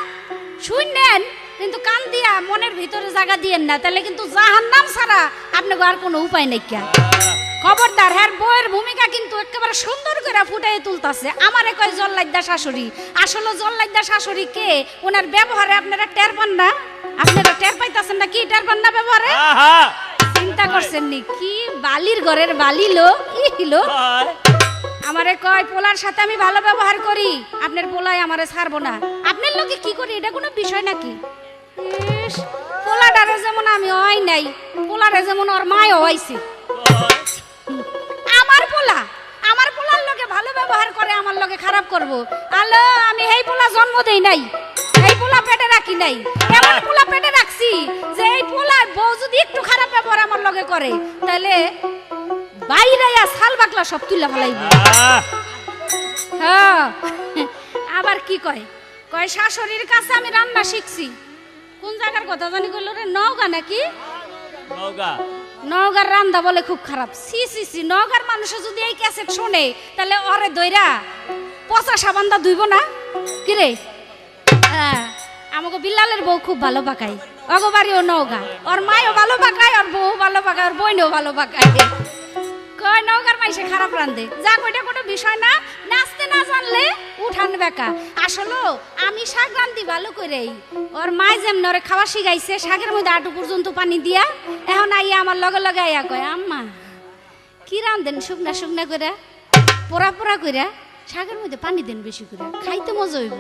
শুনলেন, কিন্তু কান দিয়া মনের ভিতরে জায়গা দিয়েন না, তাহলে কিন্তু জাহান্নাম ছাড়া আপনাকে আর কোনো উপায় নেই। খবরদার, হ্যাঁ বউয়ের ভূমিকা কিন্তু একেবারে সুন্দর করে ফুটাই তুলতাছে। আমারে কয় জল্লাইদা শাশুড়ি, আসলে জল্লাইদা শাশুড়ি কে? ওনার ব্যবহারে আপনারা টের পান না? আপনারা টের পাইতাছেন না? কি টের পান না ব্যবহারে? চিন্তা করছেন নি কি বালির ঘরের বালিলো ইলো। আমারে কয় পোলার সাথে আমি ভালো ব্যবহার করি, আপনার পোলায় আমারে ছাড়বো না। আপনার লোকে কি করি, এটা কোনো বিষয় নাকি? পোলাডারে যেমন আমি হয় নাই, পোলারে যেমন ওর মায় হইছে। আমার পোলার লোকে ভালো ব্যবহার করে, আমার লোকে খারাপ করবো? আলো, আমি এই পোলা জন্ম দেই নাই, এই পোলা পেটে রাখি নাই, এমন পোলা পেটে রাখছি যে এই পোলার বউ যদি একটু খারাপ ব্যবহার আমার লোকে করে, তাহলে বাইরে সাল বাকলা সব তুলে ফেলাইব। হ্যাঁ, আবার কি কয়, কয় শাশুড়ির কাছে আমি রান্না শিখছি। কোন জায়গার কথা জানি কইল রে, নওগাঁ নাকি? নওগাঁর রান্না বলে খুব খারাপ। সি সি সি, নওগাঁর মানুষ যদি এই ক্যাসেট শোনে তাহলে ওরে দইরা পচা সাবান্দা ধুইব না কি রে? হ্যাঁ, আমাকে বিল্লালের বউ খুব ভালো পাকায়, অগো বাড়িও নওগাঁ, ওর মায়ও ভালো পাকায়, ওর বউ ভালো পাকায়, ওর বোনও ভালো পাকায়। কয় নওগাঁর মাইসে খারাপ রান্ধে, যা কইটা কোনো বিষয় না, নাচতে না জানলে উঠান বেকা। আসলে আমি শাক রান্ধি ভালো করেই, ওর মায় যেমন ওরে খাওয়া শিখাইছে, শাকের মধ্যে আটু পর্যন্ত পানি দিয়া, এখন আইয়া আমার লগে লগে আইয়া কয়, আম্মা কি রান্ধেন শুকনা শুকনা করে, পোড়া পোড়া করে, শাকের মধ্যে পানি দেন বেশি করে, খাইতে মজা হইব।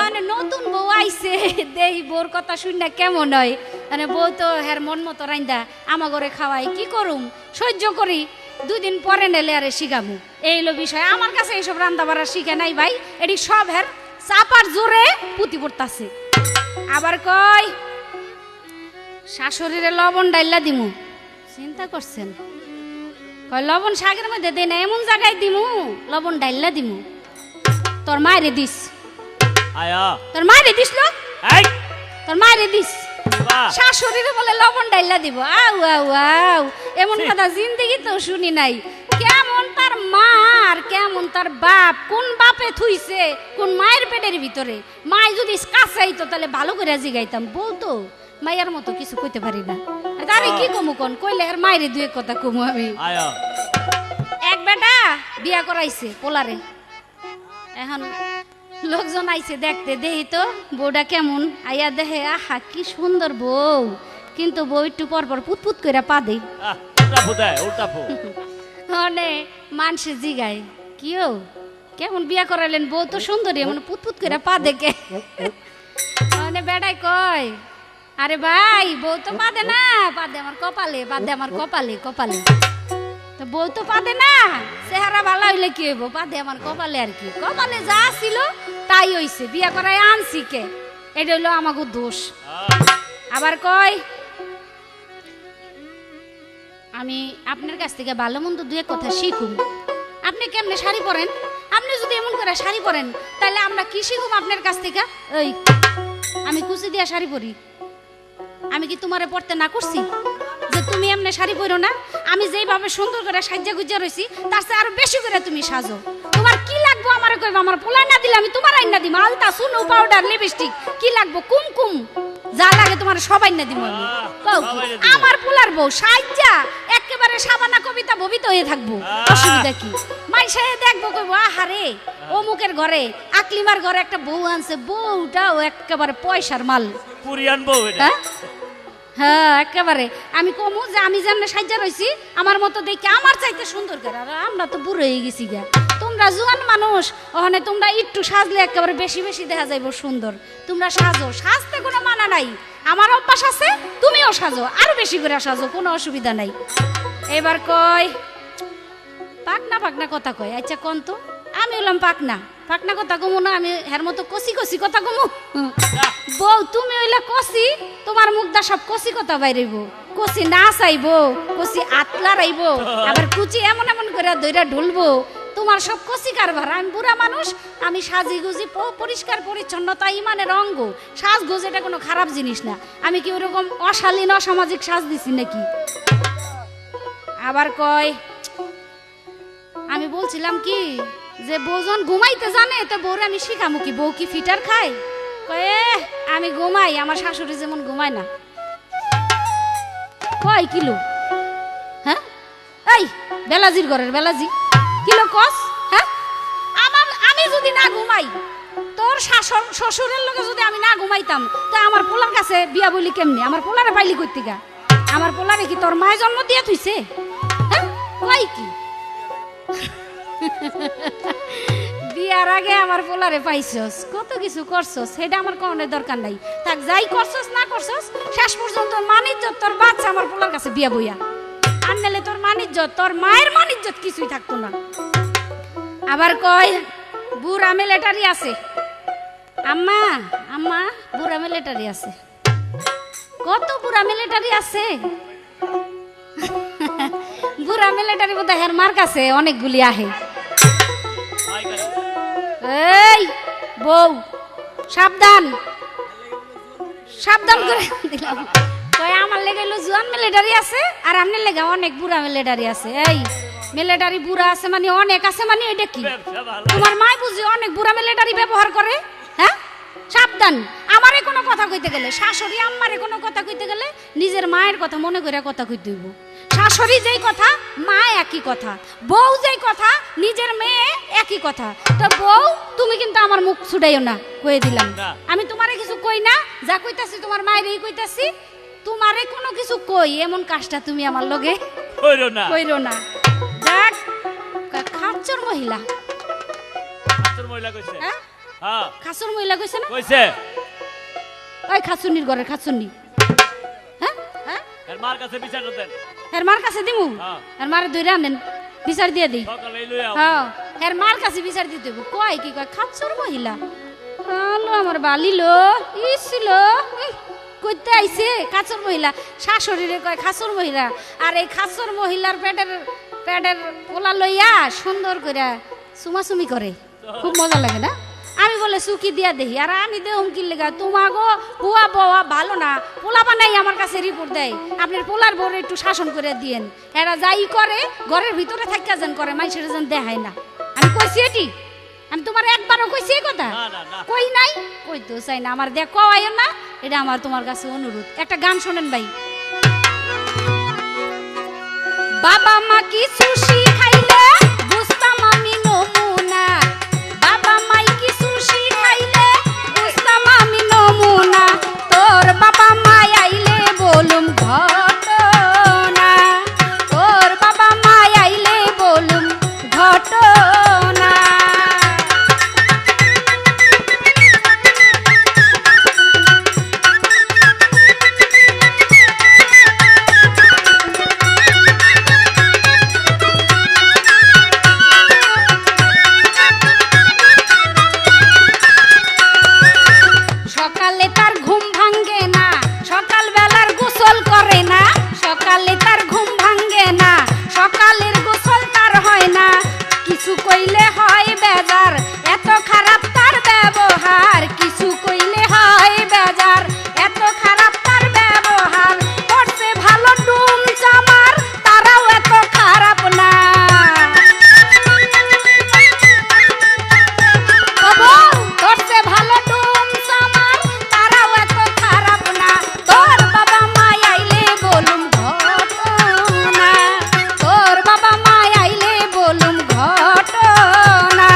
মানে নতুন বউ আইছে, দেই বউর কথা শুননা কেমন হয়, মানে বউ তো হের মন মতো রান্দা আমা ঘরে খাওয়াই, কি করুম, সহ্য করি, 2 দিন পরে নেলে আরে শিখামু। এই হলো বিষয়। আমার কাছে এইসব রান্না বাড়া শিখে নাই ভাই, এটি সব হের চাপার জোরে পুঁতি পড়তাছে। আবার কয় শাশুড়িরে লবণ ডাইলা দিমু। চিন্তা করছেন, কয় লবণ শাকের মধ্যে দেই না, এমন জায়গায় দিমু লবণ ডাইলা দিমু। তোর মায়েরে দিস, আয়া তোর মায়েরে দিস, লোক এই তোর মায়েরে দিস। বাহ শাশুড়িরে বলে লবণ ডাইলা দিব। আউ আউ আউ, এমন কথা জিন্দেগি তো শুনি নাই। কেমন তার মা আর কেমন তার বাপ, কোন বাপে থুইছে কোন মায়ের পেটের ভিতরে। মায় যদি কাছাইতো তাহলে ভালো করে জিগাইতাম। বউ তো মায়ের মতো কিছু কইতে পারি না। তারে কি কমু কোন কইলে আর মায়েরে দুই এক কথা কমু আমি। আয়া এক বেটা বিয়া করাইছে পোলারে, এখন লোকজন আইছে দেখতে, দেই তো বউটা কেমন। আইয়া দেখে আহা কি সুন্দর বউ, কিন্তু বউ একটু পর পর পুতপুত করে পা দেই। উল্টা ফুটায় উল্টা ফু মানে মানুষে জিগায় কিও কেমন বিয়া করাইলেন, বউ তো সুন্দরী, মানে পুতপুত করে পা দেখে। মানে বেটাই কয় আরে ভাই বউ তো পা দে না, পা দে আমার কপালে, পা দে আমার কপালে, কপালে। তো বউ তো পা দে না, চেহারা ভালো হইলে কি হইব, পা দে আমার কপালে। আর কি কপালে যা ছিল তাই হইছে, বিয়া করাই আনছি কে, এটা হইলো আমাকে দোষ। আবার কয় আমি আপনার কাছ থেকে ভালো মন্দ দুই এক কথা শিখুন। আপনি কেমনে শাড়ি পরেন, আপনি যদি এমন করে শাড়ি পরেন তাহলে আমরা কি শিখুম আপনার কাছ থেকে। ওই আমি কুচি দিয়া শাড়ি পরি, আমি কি তোমারে পড়তে না করছি যে তুমি এমনি শাড়ি পরো না? আমি যেইভাবে সুন্দর করে সাজ্জা গুজ্জা রইছি তার চেয়ে আরো বেশি করে তুমি সাজো। তোমার কি লাগবো আমারে কইবা, আমার পোলা না দিলে আমি তোমার আইনা দিম। আলতা, সুনো, পাউডার, লিপস্টিক কি লাগবো, কুমকুম যা লাগে তোমার সবাই না দিব আমি। কও কি আমার পোলার বউ সাজ্জা একেবারে সাবানা কবিতা ভবিত হয়ে থাকবো, অসুবিধা কি? মাইসে দেখবো কইবো আহারে অমুকের ঘরে আকলিমার ঘরে একটা বউ আনছে, বউটাও একেবারে পয়সার মাল। পুরিয়ান বউ এটা। হ্যাঁ হ্যাঁ একেবারে আমি কমু যে আমি যেমন সাজ্জা রইছি আমার মতো দেখে আমার চাইতে সুন্দর করে। আর আমরা তো বুড়ো হয়ে গেছি গা, তোমরা জোয়ান মানুষ, ওখানে তোমরা একটু সাজলে একেবারে বেশি বেশি দেখা যাইব সুন্দর। তোমরা সাজো, সাজতে কোনো মানা নাই, আমার অভ্যাস আছে, তুমিও সাজো, আরো বেশি করে সাজো, কোনো অসুবিধা নাই। এবার কয় পাকনা পাকনা কথা কয়। আচ্ছা কোন তো আমি হলাম পাকনা, পাকনা কথা কমু না, আমি হের মতো কষি কষি কথা কমু। বউ তুমি হইলে কষি, তোমার মুখদা সব কষি কথা বাইরেব, কষি না চাইবো, কষি আতলা রাইব, আবার কুচি এমন এমন করে দইরা ঢুলবো, তোমার সব কষি কারবার। আমি বুড়া মানুষ, আমি সাজি গুজি পরিষ্কার পরিচ্ছন্নতা ইমানের অঙ্গ, সাজগোজ এটা কোনো খারাপ জিনিস না। আমি কি ওরকম অশালীন অসামাজিক সাজ দিছি নাকি? আবার কয় আমি বলছিলাম কি যে বউজন ঘুমাইতে জানে তো বউরে আমি শিখামু কি, বউ কি ফিটার খায়? কয়ে আমি ঘুমাই, আমার শাশুড়ি যেমন ঘুমায় না। কয় কিলো? হ্যাঁ এই বেলাজির ঘরের বেলাজি কিলো কস? হ্যাঁ আমি যদি না ঘুমাই, তোর শ্বশুরের লোকে যদি আমি না ঘুমাইতাম তো আমার পোলার কাছে বিয়া বলি কেমনি? আমার পোলারে পাইলি করতে গা? আমার পোলারে কি তোর মায়ের জন্ম দিয়ে থুইছে? হ্যাঁ কয় কি বিয়ার আগে আমার পোলারে পাইছস, কত কিছু করছস, সেটা আমার কোনো দরকার নাই। থাক যাই করছস না করছস, শেষ পর্যন্ত মানিজ্জত তোর বাচ্চা আমার পোলার কাছে বিয়া বইয়া আনলে তোর মানিজ্জত, তোর মায়ের মানিজ্জত কিছুই থাকতো না। আবার কয় বুড়া মিলিটারি আছে। আম্মা আম্মা বুড়া মিলিটারি আছে। কত বুড়া মিলিটারি আছে? বুড়া মিলিটারি বোধ হয় মার কাছে অনেকগুলি আহে। এই বউ সাবধান, সাবধান করে দিলাম। কয় আমার লেগে জোয়ান মিলিটারি আছে আর আপনার লেগে অনেক বুড়া মিলিটারি আছে। এই মিলিটারি বুড়া আছে মানে অনেক আছে মানে এটা কি? তোমার মাই বুঝি অনেক বুড়া মিলিটারি ব্যবহার করে? হ্যাঁ সাবধান, আমারে কোনো কথা কইতে গেলে, শাশুড়ি আম্মারে কোনো কথা কইতে গেলে নিজের মায়ের কথা মনে করে কথা কইতে হইব। শাশুড়ি যেই কথা মা একই কথা, বউ যেই কথা নিজের মেয়ে একই কথা। তো বউ তুমি কিন্তু আমার মুখ ছুড়াইও না, কয়ে দিলাম। আমি তোমারে কিছু কই না, যা কইতাছি তোমার মায়েরই কইতাছি। তোমারে কোনো কিছু কই এমন কাজটা তুমি আমার লগে কইরো না, কইরো না। যাক খাচ্চর মহিলা, খাসুর মহিলা কইছে। হ্যাঁ হ্যাঁ খাসুর মহিলা কইছে না? কইছে। ওই খাসুনির ঘরের খাসুনি। হ্যাঁ হ্যাঁ এর মার কাছে বিচার দেন। এর মার কাছে দিমু, হ্যাঁ। এর মারে ধরে আনেন বিচার দিয়ে দিই। সকালে লই আও। হ্যাঁ এর মার কাছে বিচার দিতে হইব। কয় কি কয় খাচ্চর মহিলা? আলো আমার বালিল ইছিল কইতে আইছে কাছর মহিলা শাশুড়িরে কয় খাসর মহিলা আর এই খাসর মহিলার পেটের পেটের পোলা লইয়া সুন্দর করে চুমাচুমি করে খুব মজা লাগে না আমি বলে সুকি দিয়া দেখি আর আমি দেহম কি লেগা তোমাগো বুয়া বাবা ভালো না পোলা বানাই আমার কাছে রিপোর্ট দেয় আপনার পোলার বউরে একটু শাসন করে দিয়েন এরা যাই করে ঘরের ভিতরে থাকিয়া যেন করে মানুষের যেন দেখায় না আমি কইছি এটি আমি তোমার একবারও কইছি এই কথা না, না, না। কই নাই কই তো চাই না আমার দেখ কওয়াইও না এটা আমার তোমার কাছে অনুরোধ একটা গান শোনেন ভাই বাবা মা কি সুশি খাইলে বুঝতাম আমি নমুনা বাবা মাই কি সুশি খাইলে বুঝতাম আমি নমুনা তোর বাবা মাই আইলে বলুম ঘটনা তোর বাবা মাই আইলে বলুম ঘটনা সকালে তার ঘুম ভাঙ্গে না সকাল বেলার গোসল করে না সকালে তার ঘুম ভাঙ্গে না সকালের গোসল তার হয় না কিছু কইলে হয় বেজার এত খারাপ তার ব্যবহার কিছু কইলে হয় বেজার এত খারাপ তার ব্যবহার করছে ভালো ডুম চামার তারাও এত খারাপ না করছে ভালো ডুম চামার তারাও এত খারাপ না তোর বাবা মাই আইলে বলুম ঘটনা তোর বাবা মাই আইলে বলুম ঘটনা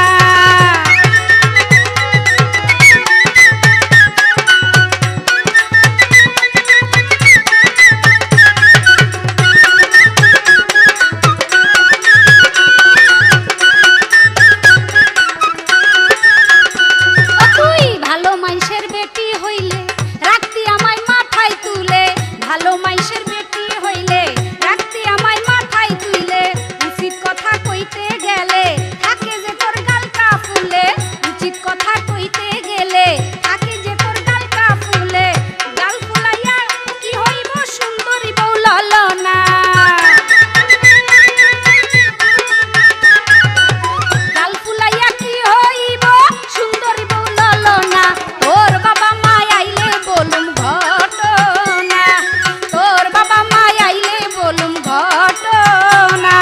ও তুই ভালো মানুষের বেটি হইলে রাখতি আমায় মাথায় তুলে ভালো মানুষের বেটি হইলে রাখতি আমায় মাথায় তুলে উচিত কথা কইতে গেলে থাকে যে তোর গালটা ফুলে উচিত কথা কইতে গেলে থাকে যে তোর গালটা ফুলে গাল ফুলাইয়া কি হইব সুন্দরী বউ ললনা গাল ফুলাইয়া কি হইব সুন্দরী বউ ললনা তোর বাবা মাই আইলে বলুম ঘটনা তোর বাবা মাই আইলে বলুম ঘটনা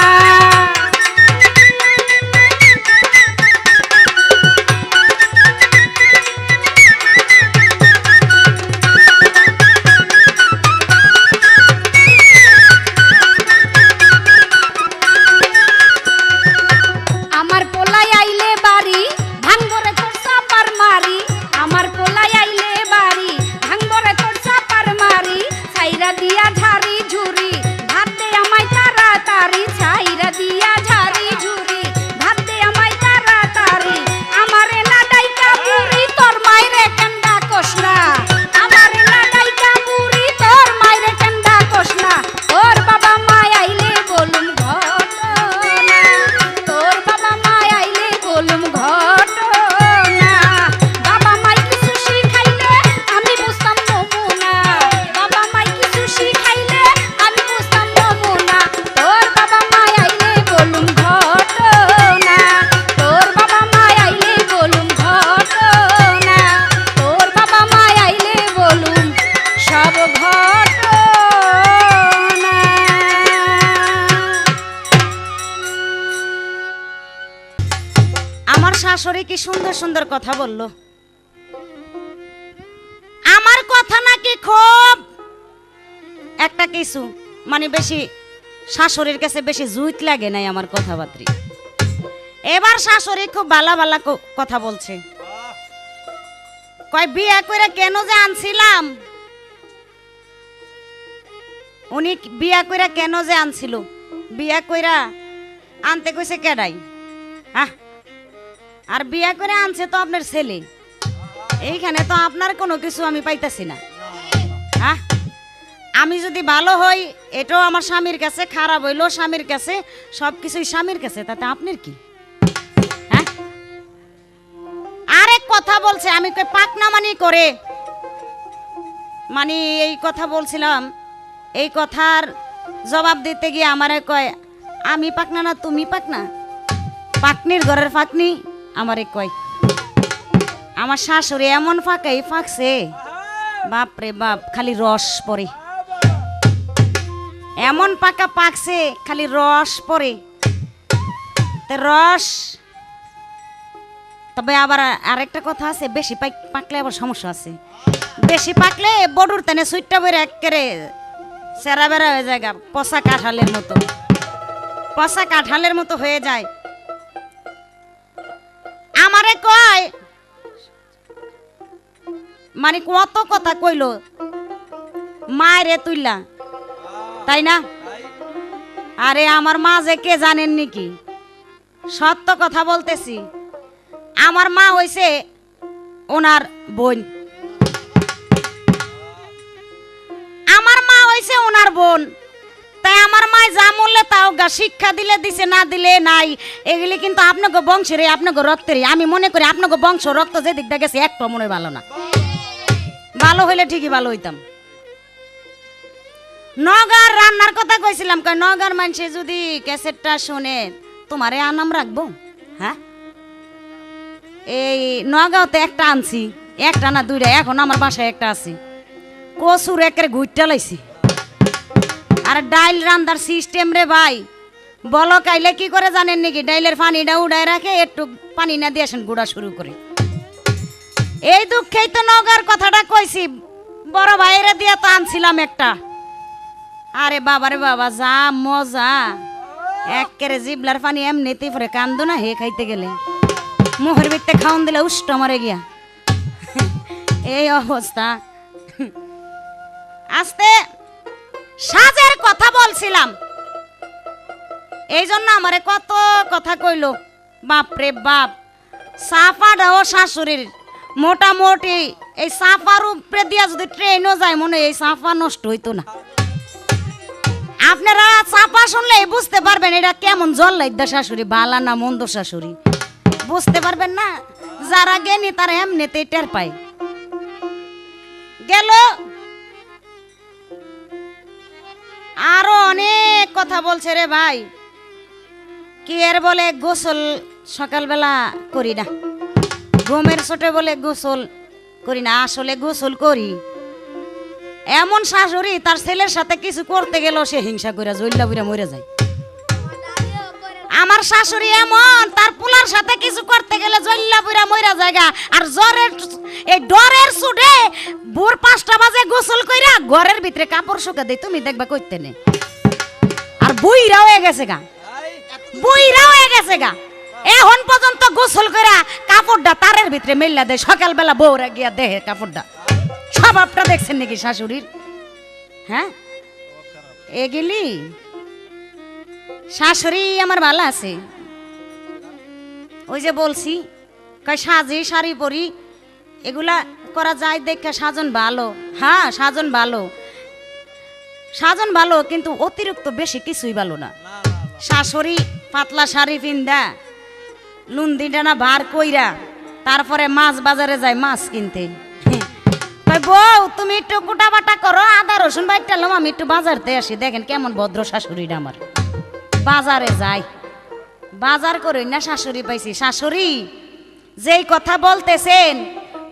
আমার পোলাই আইলে বাড়ি ভাঙবরে তোর চাপার মারি আমার পোলাই আইলে বাড়ি ভাঙবরে তোর চাপার মারি ছাইরা দিয়া ঝাড়ি ঝুরি ভাত দে আমায় তাড়াতাড়ি ছাইরা দিয়া ঝাড়ি ঝুরি ভাত দে আমায় তাড়াতাড়ি আমারে না ডাইকা বুড়ি তোর মাইরে কেন্ডা কষনা আমারে না ডাইকা বুড়ি তোর মাইরে কেন্ডা কষনা তোর বাবা মাই আইলে বলুম ঘটনা তোর বাবা মাই আইলে বলুম ঘটনা বাবা মাই কিছু শিখাইলে আমি বুঝতাম নমুনা বাবা মাই কিছু শিখাইলে আমি বুঝতাম নমুনা তোর বাবা মাই আইলে বলুম ঘটনা তোর বাবা মাই আইলে বলুম ঘটনা তোর বাবা মাই আইলে বলুম সব ঘটনা আমার শাশুড়ি কি সুন্দর সুন্দর কথা বললো আমার কথা নাকি খুব একটা কিছু মানে বেশি শাশুড়ির কাছে বেশি জুইত লাগে নাই আমার কথাবার্তা এবার শাশুড়ি খুব বালা বালা কথা বলছে কয় বিয়া কইরা কেন যে আনছিলাম উনি বিয়া কইরা কেন যে আনছিল বিয়া কইরা আনতে কইছে কেডাই আর বিয়া করে আনছে তো আপনার ছেলে এইখানে তো আপনার কোনো কিছু আমি পাইতাছি না আমি যদি ভালো হই এটাও আমার স্বামীর কাছে খারাপ হইলো স্বামীর কাছে সবকিছুই স্বামীর কাছে তাতে আপনার কি আরে কত কথা বলছে, আমি কই পাকনা মানি করে, মানে এই কথা বলছিলাম। এই কথার জবাব দিতে গিয়ে আমারে কয় আমি পাকনা না তুমি পাকনা, পাকনির ঘরের ফাকনি আমারে কয়। আমার শাশুড়ি এমন ফাঁকাই ফাঁকছে, বাপরে বাপ, খালি রস পড়ে, এমন পাকা পাকছে খালি রস পড়ে। রস, তবে আবার আরেকটা কথা আছে, বেশি পাকলে আবার সমস্যা আছে। বেশি পাকলে বডুর তেনে সুইটটা বেড়ে একেবারে সেরা বেড়া হয়ে যায়, পচা কাঁঠালের মতো, পচা কাঁঠালের মতো হয়ে যায়। আমারে কয়, মানে কত কথা কইলো মায়েরে তুইলা, তাই না? আরে আমার মা যে কে জানেন নাকি, সত্য কথা বলতেছি। আমার মা হইছে ওনার বোন, আমার মা হইছে ওনার বোন। তাই আমার মা যা বললে তাও গা, শিক্ষা দিলে দিছে, না দিলে নাই। এগুলি কিন্তু আপনাকে বংশের, আপনাকে রক্তের। আমি মনে করি আপনাকে বংশ রক্ত যে দিকটা গেছে একটু মনে ভালো না, ভালো হইলে ঠিকই ভালো হইতাম। নগার রান্নার কথা কইছিলাম, কয় নগার মানুষে যদি ক্যাসেটটা শুনে তোমারে আনাম রাখবো। হ্যাঁ, এই নগাঁওতে একটা আনছি, একটা না দুইটা, এখন আমার বাসায় একটা আছে। কচুর একের ঘুরটা লাইছি, আর ডাইল রান্দার সিস্টেম রে ভাই, বলো কাইলে কি করে জানেন নাকি? ডাইলের পানিটা উড়াই রাখে, একটু পানি না দিয়ে আসেন গুড়া শুরু করে। এই দুঃখেই তো নগার কথাটা কইছি, বড় ভাইয়েরা দিয়ে তো আনছিলাম একটা। আরে বাবারে বাবা, যা মজা, একেরে জিবলার পানি এমনিতেই পরে কান্দো না হে খাইতে গেলে, মোহের ভিতরে খাওন দিলে উষ্ট মরে গিয়া, এই অবস্থা। আস্তে সাজের কথা বলছিলাম, এই জন্য আমারে কত কথা কইলো, বাপরে বাপ। সাফাটাও শাশুড়ির মোটামুটি, এই সাফার উপরে দিয়া যদি ট্রেনও যায় মনে এই সাফা নষ্ট হইতো না। আপনারা চাপা শুনলে বুঝতে পারবেন এটা কেমন জল্লাইদ্দা শাশুড়ি, বালা না মন্দ শাশুড়ি, বুঝতে পারবেন না। যারা জ্ঞানী তারা এমনিতেই টের পায়। গেল আরো অনেক কথা বলছে রে ভাই, কি এর বলে গোসল সকালবেলা করি না, ঘুমের ছোটে বলে গোসল করি না, আসলে গোসল করি। এমন শাশুড়ি তার ছেলের সাথে কিছু করতে গেল সে হিংসা করে জইল্লা বুইরা মরে যায়। আমার শাশুড়ি এমন, তার পোলার সাথে কিছু করতে গেলে জইল্লা বুইরা মরে জায়গা। আর জ্বরের এই ডরের সুডে ভোর 5টা বাজে গোসল কইরা ঘরের ভিতরে কাপড় শুকা দেই, তুমি দেখবা কইতে নে। আর বুইরা হয়ে গেছে গা, বুইরা হয়ে গেছে গা, এখন পর্যন্ত গোসল কইরা কাপড়টা তারের ভিতরে মেললা দেয়, সকালবেলা বউরা গিয়া দেহে কাপড়টা। স্বভাবটা দেখছেন নাকি শাশুড়ির? হ্যাঁ, এগুলি শাশুড়ি আমার ভালো আছে। ওই যে বলছি কয় সাজি শাড়ি পরি, এগুলা করা যায় দেখে সাজন ভালো। হ্যাঁ, সাজন ভালো, সাজন ভালো, কিন্তু অতিরিক্ত বেশি কিছুই ভালো না। শাশুড়ি পাতলা শাড়ি পিন্দা, লুন্দি ডানা বার কইরা তারপরে মাছ বাজারে যায় মাছ কিনতে। বউ তুমি একটু কুটা বাটা করো, আদা রসুন বাইটালাম, আমি একটু বাজারতে আসি। দেখেন কেমন ভদ্র শাশুড়িটা আমার, বাজারে যায়, বাজার করি না শাশুড়ি পাইছি। শাশুড়ি যেই কথা বলতেছেন,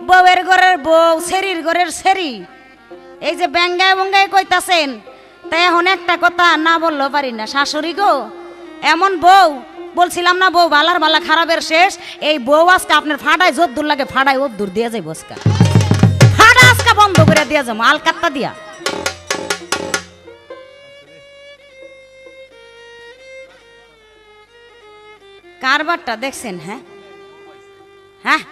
বউয়ের ঘরের বউ, ছেরির ঘরের ছেরি, এই যে ব্যাঙ্গায় বঙ্গায় কইতাছেন, তাই এখন একটা কথা না বললেও পারি না। শাশুড়ি গো, এমন বউ বলছিলাম না, বউ বালার বালা খারাপের শেষ। এই বউ আজকে আপনার ফাটায় যত দূর লাগে ফাটায় ওর দূর দিয়ে যাই, বসকা ফাটা আজকে বন্ধ করে দিয়ে যাবো আলকাত্তা দিয়া। কারবারটা দেখছেন? হ্যাঁ হ্যাঁ,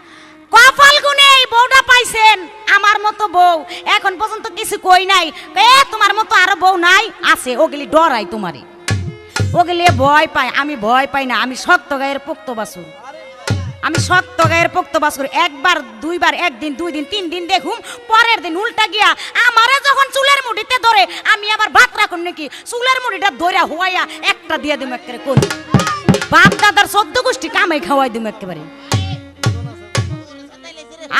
কপাল গুনে এই বউটা পাইছেন, আমার মতো বউ এখন পর্যন্ত কিছু কই নাই। তোমার মতো আরো বউ নাই? আছে, ওগুলি ডরাই তোমারে, ওগুলি ভয় পায়। আমি ভয় পাই না, আমি শক্ত গায়ের পোক্ত বাসুর, আমি শক্ত গায়ের পোক্ত বাসুর। একবার দুইবার, একদিন দুই দিন তিন দিন দেখুম, পরের দিন উল্টা গিয়া আমারে যখন চুলের মুঠিতে ধরে, আমি আবার ভাত রাখুন নাকি চুলের মুঠিটা ধরে হুয়াইয়া একটা দিয়ে দিম একেবারে করি, বাপ দাদার 14 গোষ্ঠী কামাই খাওয়াই দিম একেবারে।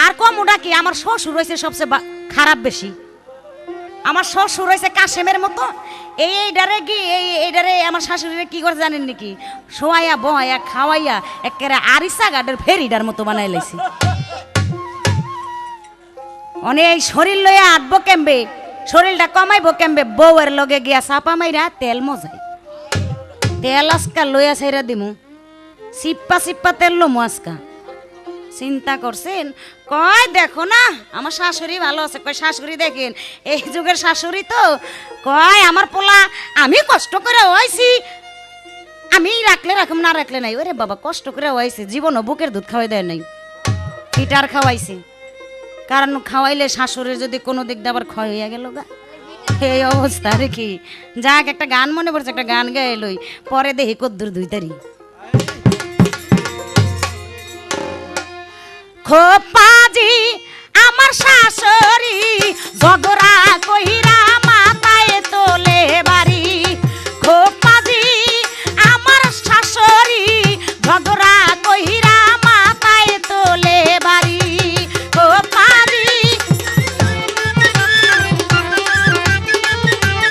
আর কম ওটা কি আমার শ্বশুর হয়েছে সবচেয়ে খারাপ বেশি। আমার শ্বশুর হয়েছে কাশেমের মতো। এইডারে কি এইডারে আমার শাশুড়িরে কি করে জানেন নাকি? শোয়াইয়া বহাইয়া খাওয়াইয়া একেবারে আরিসা গার্ডের ফেরিডার মতো বানাই লাইছে। অনেক শরীর লইয়া আটবো কেমবে, শরীরটা কমাইবো কেমবে, বউয়ের লগে গিয়া চাপা মাইরা তেল মজাই। তেল আজকা লইয়া ছাইরা দিমু, সিপ্পা সিপ্পা তেল লমু আজকা। চিন্তা করছেন? কয় দেখো না আমার শাশুড়ি ভালো আছে। কয় শাশুড়ি দেখেন এই যুগের শাশুড়ি তো। কয় আমার পোলা আমি কষ্ট করে হয়েছি, আমি রাখলে রাখুম না রাখলে নাই। ওরে বাবা কষ্ট করে হয়েছে, জীবনও বুকের দুধ খাওয়াই দেয় নাই, পিটার খাওয়াইছে। কারণ খাওয়াইলে শাশুড়ির যদি কোনো দিক দিয়ে আবার ক্ষয় হইয়া গেল গা, এই অবস্থা রে কি। যাক একটা গান মনে পড়ছে, একটা গান গায়ে লই, পরে দেখি কদ্দুর দুই তারি। খোপাজি আমার শাশুড়ি ঝগড়া কইরা মাথায় তোলে বাড়ি। খোপাজি আমার শাশুড়ি ঝগড়া কইরা মাথায় তোলে বাড়ি। খোপাজি খোপাজি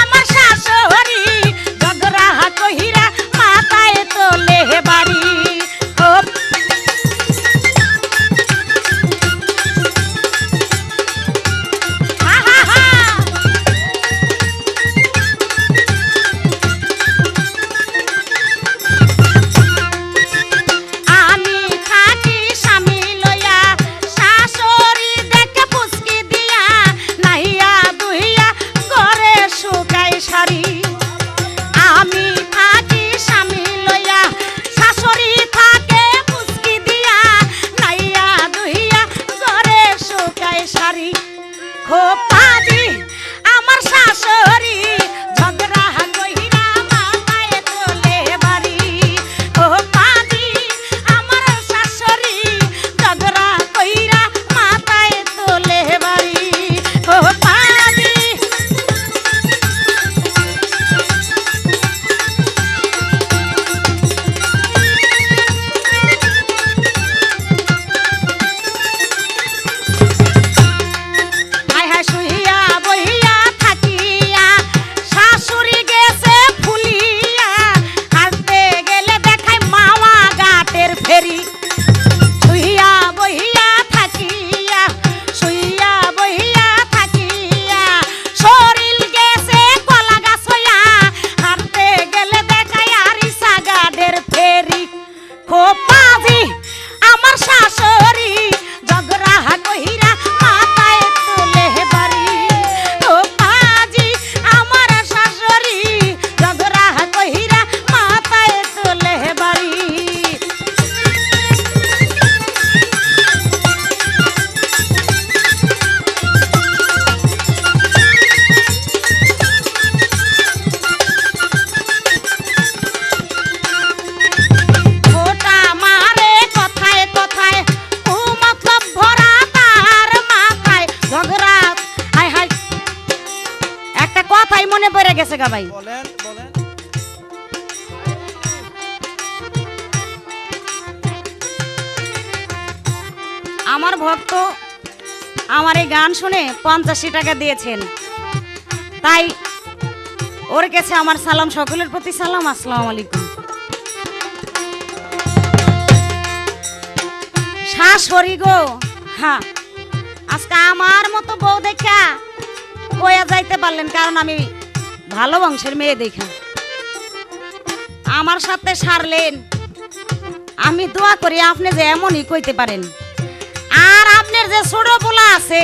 আমার শাশুড়ি ঝগড়া কইরা মাথায় তোলে বাড়ি। খোপাজি আমার শাশুড়ি ঝগড়া কইরা মাথায় তোলে বাড়ি। খোপাজি আমার শাশুড়ি ঝগড়া কইরা মাথায় তোলে বাড়ি। খোপাজি খোপাজি আমার শাশুড়ি ঝগড়া কইরা মাথায় তোলে বাড়ি। খোপাজি আমার শাশুড়ি ঝগড়া কইরা মাথায় তোলে বাড়ি। মনে পড়ে গেছে গা ভাই, বলেন বলেন। আমার ভক্ত আমার এই গান শুনে 85 টাকা দিয়েছেন, তাই ওর কাছে আমার সালাম, সকলের প্রতি সালাম, আসসালামু আলাইকুম। শাশুড়ি গো, হ্যাঁ আজকে আমার মতো বউ দেখা কইয়া যাইতে পারলেন, কারণ আমি ভালো বংশের মেয়ে দেখা আমার সাথে সারলেন। আমি দোয়া করি আপনি যে এমনই কইতে পারেন। আর আপনার যে ছোট পোলা আছে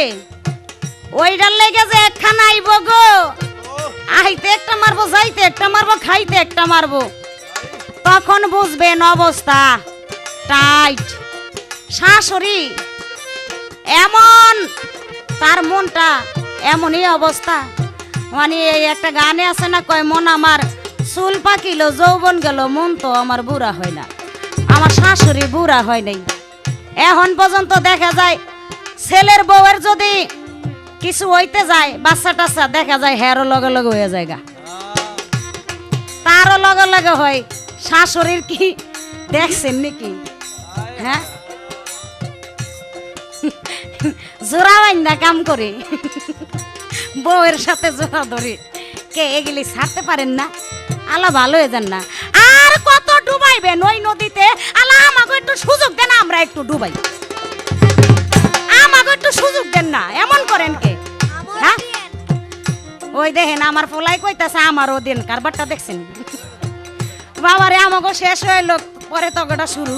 ওইটার লেগে যে একখানা আইব গো, আইতে একটা মারবো, যাইতে একটা মারবো, খাইতে একটা মারবো। তখন বুঝবেন অবস্থা টাইট। শাশুড়ি এমন, তার মনটা এমনই অবস্থা, মানে এই একটা গানে আছে না, কয় মন আমার চুল পাকিল যৌবন গেল, মন তো আমার বুড়া হয় না। আমার শাশুড়ি বুড়া হয় নাই এখন পর্যন্ত। দেখা যায় ছেলের বউয়ের যদি কিছু হইতে যায়, বাচ্চা টাচ্চা, দেখা যায় হেরও লগে লগে হয়ে যায়, তারও লগে লগে হয়। শাশুড়ির কি দেখছেন নাকি? হ্যাঁ, জোড়া বাইন্দা কাম করে বউয়ের সাথে জোড়া ধরে, কে এগুলি ছাড়তে পারেন না? আল্লাহ ভালো হয়ে যান না। আর কত ডুবাইবেন ওই নদীতে? আল্লাহ আমাকে একটু সুযোগ দেন, আমরা একটু ডুবাই, আমাকে একটু সুযোগ দেন না, এমন করেন কে? হ্যাঁ, ওই দেখেন আমার ফলাই কইতাছে আমারও দেন, কারবারটা দেখছেন? বাবারে আমাকে শেষ হইল, পরে তগটা শুরু।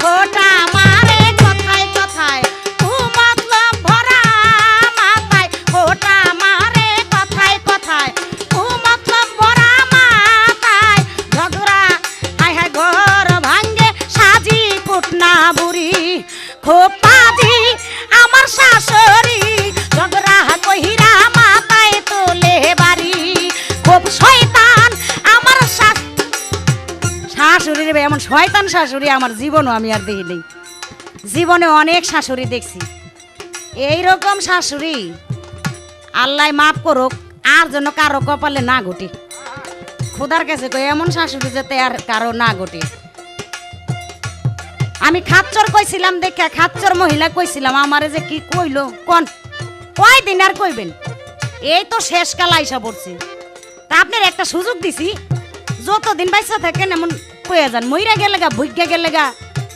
খোটা মারে কথায় কথায়, মতলব ভরা মাথায়। খোটা মারে কথায় কথায়, মতলব ভরা মাথায়। ঝগড়া হায় হায় ঘর ভাঙ্গে, সাজি কুটনা বুড়ি। খোপাজি আমার শাশুড়ি, ঝগড়া কহিরা মাথায় তোলে বাড়ি। খুব শয়তান আমার শাশুড়ি রে, এমন শয়তান শাশুড়ি আমার জীবনও আমি আর দেখি নেই। জীবনে অনেক শাশুড়ি দেখছি, এইরকম শাশুড়ি আল্লাহ মাফ করুক, আর যেন কারো কপালে না ঘটে। খোদার কাছে কই এমন শাশুড়ি যাতে আর কারো না ঘটে। আমি খাচ্চর কইছিলাম, দেখে খাচ্চর মহিলা কইছিলাম, আমারে যে কি কইলো কোন কয় দিন আর কইবেন? এই তো শেষ কাল আইসা পড়ছে। তা আপনার একটা সুযোগ দিছি, যতদিন বাইসা থাকেন এমন কয়ে যান, মইরা গেলে গা ভুইগা গেলে গা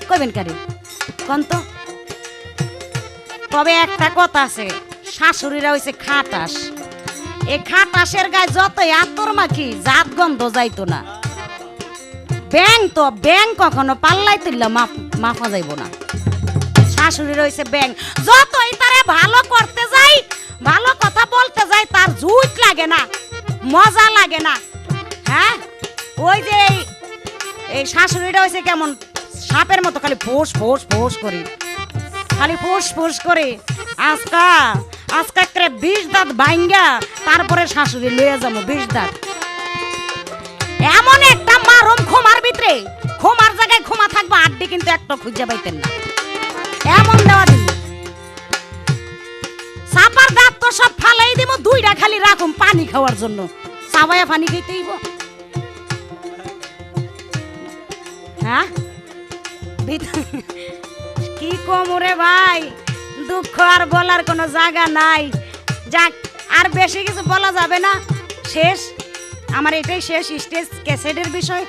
কইবেন কারে কোন তো? তবে একটা কথা আছে, শাশুড়িরা হইছে খাটাস। এই খাটাসের গায়ে যতই আতর মাখি, জাত গন্ধ যাইতো না। ব্যাং তো ব্যাং কখনো পাল্লাই তুললে মাফা যাইব না। শাশুড়ি রয়েছে ব্যাং, যতই তারে ভালো করতে যাই, ভালো কথা বলতে যাই, তার জুট লাগে না, মজা লাগে না। হ্যাঁ, ওই যে এই শাশুড়িটা হয়েছে কেমন সাপের মতো, খালি ফোঁস ফোঁস ফোঁস করে, খালি ফোঁস ফোঁস করে। আজকা আজকা করে 20 দাঁত ভাঙ্গা তারপরে শাশুড়ি লইয়া যাবো 20 দাঁত। এমন একটা মারুম খোমার ভিতরে, খোমার জায়গায় খোমা থাকবো, আড্ডি কিন্তু একটা খুঁজে পাইতেন না, এমন দেওয়া দিল। সাপার দাঁত তো সব ফালাই দিব, দুইটা খালি রাখুম পানি খাওয়ার জন্য, সাবায়া পানি খাইতেইব। হ্যাঁ, কি কম রে ভাই, দুঃখ আর বলার কোনো জায়গা নাই। যাক, আর বেশি কিছু বলা যাবে না, শেষ আমার এটাই শেষ স্টেজ ক্যাসেটের বিষয়,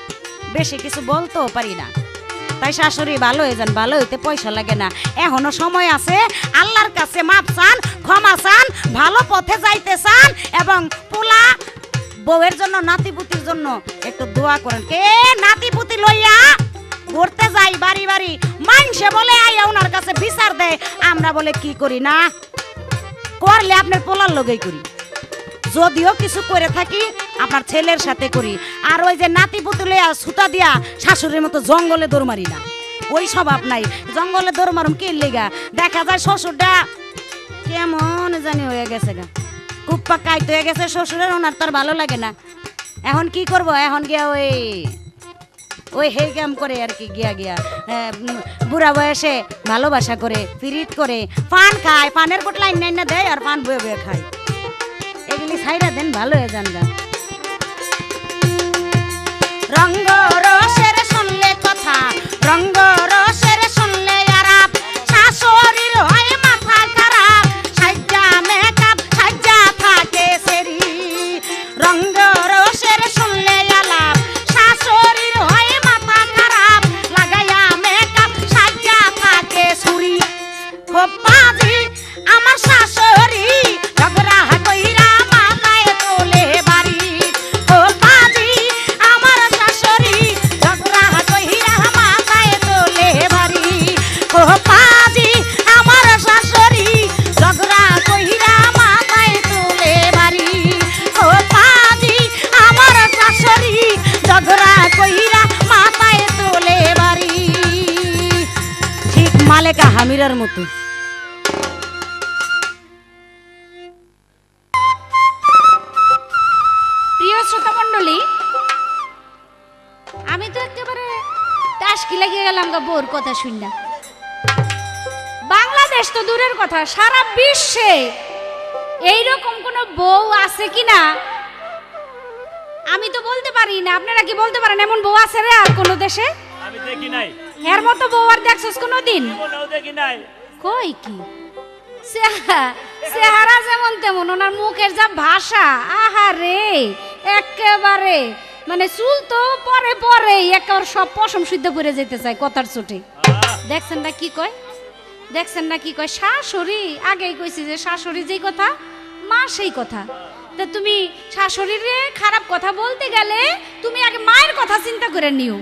বেশি কিছু বলতেও পারি না। তাই শাশুড়ি ভালো হয়ে যান, ভালো হইতে পয়সা লাগে না, এখনো সময় আছে। আল্লাহর কাছে মাপ চান, ক্ষমা চান, ভালো পথে যাইতে চান, এবং পোলা বউয়ের জন্য, নাতিপুতির জন্য একটু দোয়া করেন। কে নাতিপুতি লইয়া ঘুরতে যাই বাড়ি বাড়ি, মানুষে বলে আইয়া ওনার কাছে বিচার দেয়, আমরা বলে কি করি না করলে আপনার পোলার লগেই করি। যদিও কিছু করে থাকি আপনার ছেলের সাথে করি, আর ওই যে নাতি পুতুলে সুতা দিয়া শাশুড়ির মতো জঙ্গলে দৌড় মারি না, ওই স্বভাব নাই। জঙ্গলে দৌড় মারুম কি লেগা? দেখা যায় শ্বশুরটা কেমন জানি হয়ে গেছে গা, খুব পাকাইতে হয়ে গেছে শ্বশুরের, ওনার তার ভালো লাগে না। এখন কি করব? এখন গিয়া ওই হেই কাম করে আর কি, গিয়া গিয়া বুড়া বয়সে ভালোবাসা করে, পিরিত করে, পান খায়, পানের পোটলাই না দেয়, আর পান বয়ে বয়ে খায়। এগুলি ছাইরা দেন, ভালো হয়ে যান গা। রঙ্গ রসের শুনলে কথা, রঙ্গ রসের শুনলে আরাপ, শাশুড়ির হয় মাথা খারাপ, সাজ্জা মেকআপ সাজ্জা থাকে সেরি। রঙ্গ রসের শুনলে আলাপ, শাশুড়ির হয় মাথা খারাপ, লাগাইয়া মেকআপ সাজ্জা থাকে ছুরি। খোপাজি আমার শাশুড়ি, ঝগড়া কইরা মাথায় তোলে বাড়ি। খোপাজি আমার শাশুড়ি, কইরা মাথায় তোলে বাড়ি, ঠিক মালেকা হামিরার মতো। প্রিয় শ্রোতা মণ্ডলী, আমি তো একেবারে টাসকি লাগিয়ে গেলাম গা বউর কথা শুননা। বাংলাদেশ তো দূরের কথা, সারা বিশ্বে এইরকম কোন বউ আছে কিনা আমি তো বলতে পারি না। আপনারা কি বলতে পারেন এমন বউ আছে রে আর কোন দেশে? আমি দেখি নাই, এর মতো বউ আর দেখছস কোনদিন? বলেও দেখি নাই। কই কি চেহারা যেমন তেমন, ওনার মুখের যা ভাষা, আহারে একেবারে মানে চুল তো পরে পরে একেবারে সব পশম সিদ্ধ করে যেতে চায় কথার চোটে। দেখছেন না কি কয়, দেখছেন না কি কয়? শাশুড়ি, আগেই কইছি যে শাশুড়ি যেই কথা মা সেই কথা। তা তুমি শাশুড়িরে খারাপ কথা বলতে গেলে তুমি আগে মায়ের কথা চিন্তা করে নিও।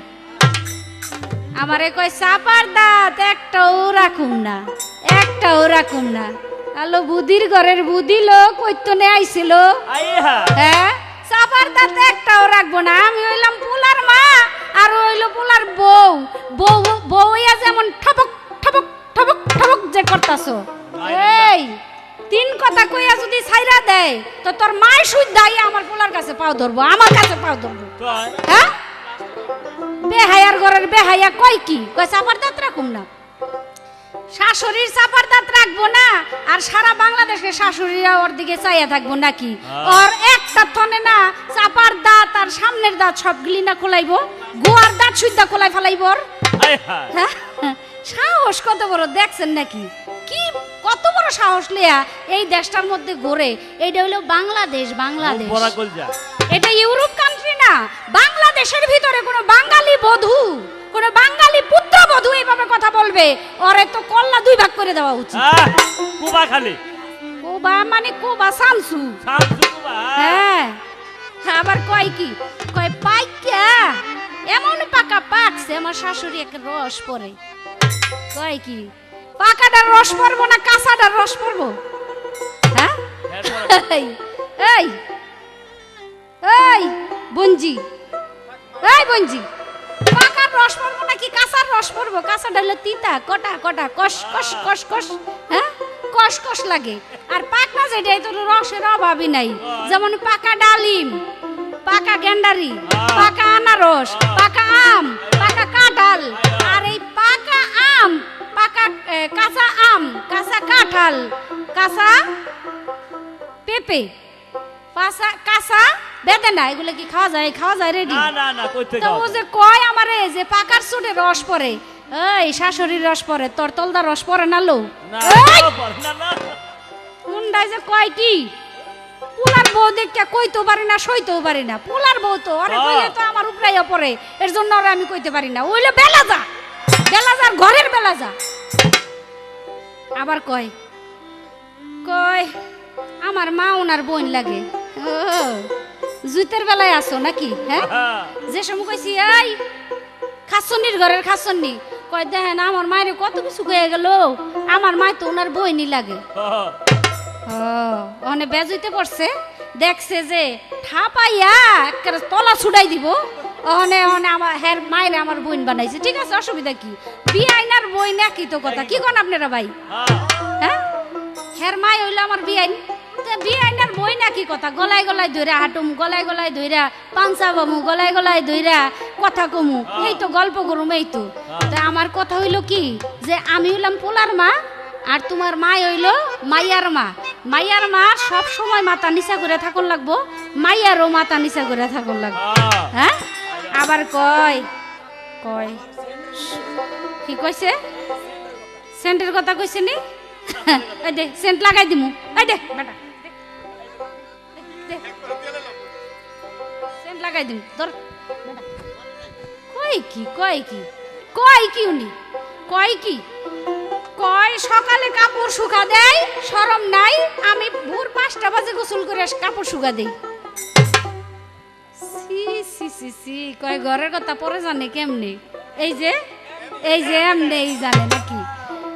আমারে কয় চাপার দাঁত একটাও রাখুম না, একটাও রাখুম না। আলো বুদির ঘরের বুদি লোক কইতনে আইছিল, আইহা হ্যাঁ চাপার দাঁত একটাও রাখবো না। আমি হইলাম পোলার মা আর হইলো পোলার বউ। বউ বউয়া যেমন ঠপক ঠপক ঠপক ঠপক যে করতাছো, এই তিন কথা কইয়া যদি ছাইরা দেয় তো তোর মায় সুদ্ধাই আমার পোলার কাছে পাও ধরবো, আমার কাছে পাও ধরবো। কয় হ্যাঁ বেহায়ার ঘরের বেহাইয়া কয় কি কয় চাপার দাঁত রাখুম না। শাশুড়ির চাপার দাঁত রাখবো না আর সারা বাংলাদেশের শাশুড়িরা ওর দিকে চাইয়া থাকবো নাকি? ওর একটা থনে না চাপার দাঁত আর সামনের দাঁত সবগুলি না খোলাইবো, গোয়ার দাঁত সুদ্ধা খোলাই ফেলাইব। আইহা হ্যাঁ? সাহস কত বড় দেখছেন নাকি? কি কত বড় সাহস লিয়া এই দেশটার মধ্যে ঘোরে। এইটা হলো বাংলাদেশ, বাংলাদেশ বড় কলজা। এটা ইউরোপ কান্ট্রি না। বাংলাদেশের ভিতরে কোনো বাঙালি বধূ, কোনো বাঙালি পুত্রবধূ এইভাবে কথা বলবে, ওরে তো কল্লা দুই ভাগ করে দেওয়া উচিত। কুবা খালি কোবা মানে কোবা সামসু। সামসু কুবা। হ্যাঁ আবার কয় কি কয় পাইকা এমন পাকা পাকছে আমার শাশুড়ি এক রস পরে। কয় কি পাকাটার রস পড়বো না কাঁচাটার রস পড়বো? হ্যাঁ এই এই এই বঞ্জি, এই বঞ্জি, পাকার রস পড়বো নাকি কাঁচার রস পড়বো? কাঁচাটা হলো তিতা, কটা কটা কষ কষ কষ কষ, হ্যাঁ কষ কষ লাগে। আর পাকা যেটাই তো রসের অভাবই নাই। যেমন পাকা ডালিম, পাকা গেন্ডারি, পাকা আনারস, পাকা আম, পাকা কাঁঠাল। আর এই পাকা আম, পাকা কাঁচা আম, কাঁচা কাঁঠাল, কাঁচা পেঁপে, কাঁচা বেদানা, এগুলো কি খাওয়া যায়? খাওয়া যায় রেডি? না না না, কইতে তো ও যে কয় আমারে যে পাকার চুটে রস পড়ে, এই শাশুড়ির রস পড়ে, তোর তলদা রস পড়ে না লো? না না না মুন্ডাই যে কয় কি পোলার বউ দেখতে কইতেও পারি না, সইতেও পারি না। পোলার বউ তো আরে কইলে তো আমার উপরাইয়া পড়ে, এর জন্য আর আমি কইতে পারি না। ওইলে বেলাজা, বেলাজার ঘরের বেলাজা। আবার কয় কয় আমার মা ওনার বোন লাগে। ও জুতের বেলায় আসো নাকি? হ্যাঁ যে সময় কইছি এই খাসন্নির ঘরের খাসন্নি, কয় দেখেন আমার মায়ের কত কিছু কয়ে গেল, আমার মায় তো ওনার বইনি লাগে। ওখানে বেজুইতে পড়ছে, দেখছে যে ঠাপাইয়া একটা তলা ছুড়াই দিব, ওখানে ওখানে আমার হের মায়ের আমার বোন বানাইছে। ঠিক আছে, অসুবিধা কি? বিআইনার বই নাকি তো কথা কি কোন আপনারা ভাই? হ্যাঁ হের মাই হইলো আমার বিআইন, বিআইনার বই নাকি কথা? গলায় গলায় ধইরা হাঁটুম, গলায় গলায় ধইরা পাঞ্চা বামু, গলায় গলায় ধইরা কথা কমু, এই তো গল্প করুম, এই তো। আমার কথা হইলো কি যে আমি হইলাম পোলার মা আর তোমার মা হইলো মাইয়ার মা। মাইয়ার মা সব সময় মাথা নিচা করে থাকুন লাগবো, মাইয়ারও মাথা নিচা করে থাকুন লাগবো। হ্যাঁ আবার কয় কয় কি কইছে? সেন্টের কথা কইছে নি? এই দে সেন্ট লাগাই দিমু, এই দে বেটা সেন্ট লাগাই দিমু, ধর বেটা। কয় কি কয় কি কয় কি উনি কয় কি কয় সকালে কাপড় শুকা দেয়, শরম নাই, আমি ভোর 5টা বাজে গোসল করে কাপড় শুকা দেই। সি সি সি সি কয় ঘরের কথা পরে জানে কেমনে? এই যে এমনি এই জানে নাকি?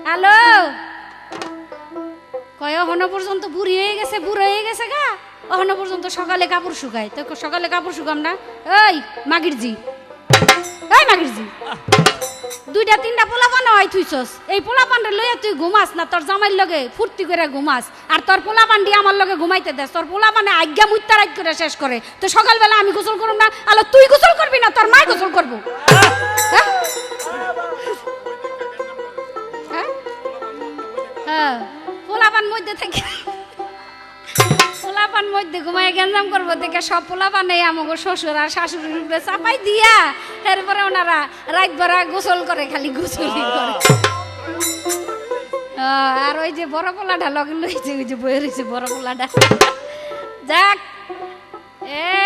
হ্যালো কয় এখনো পর্যন্ত বুড়ি হয়ে গেছে, বুড়ো হয়ে গেছে গা, এখনো পর্যন্ত সকালে কাপড় শুকায়। তো সকালে কাপড় শুকাম না? এই মাগির জি এই মাগিরজি দুইটা তিনটা পোলাপান হয় থুইছস এই পোলাপানরে লইয়া তুই ঘুমাস না তোর জামাইর লগে ফুর্তি করে ঘুমাস আর তোর পোলাপানটি আমার লগে ঘুমাইতে দেস তোর পোলাপানে আজ্ঞা মুত্তা রাত করে শেষ করে তো সকালবেলা আমি গোসল করব না আলো তুই গোসল করবি না তোর মা গোসল করবো হ্যাঁ? হ্যাঁ? হ্যাঁ পোলাপান মধ্যে থেকে পোলাপান মধ্যে ঘুমাই গেঞ্জাম করবো দেখে সব পোলাপান নেই আমাকে শ্বশুর আর শাশুড়ির উপরে চাপাই দিয়া এরপরে ওনারা রাত ভরা গোসল করে খালি গোসলই করে আর ওই যে বড় পোলাটা লগে লইছে ওই যে বয়ে রয়েছে বড় পোলাটা যাক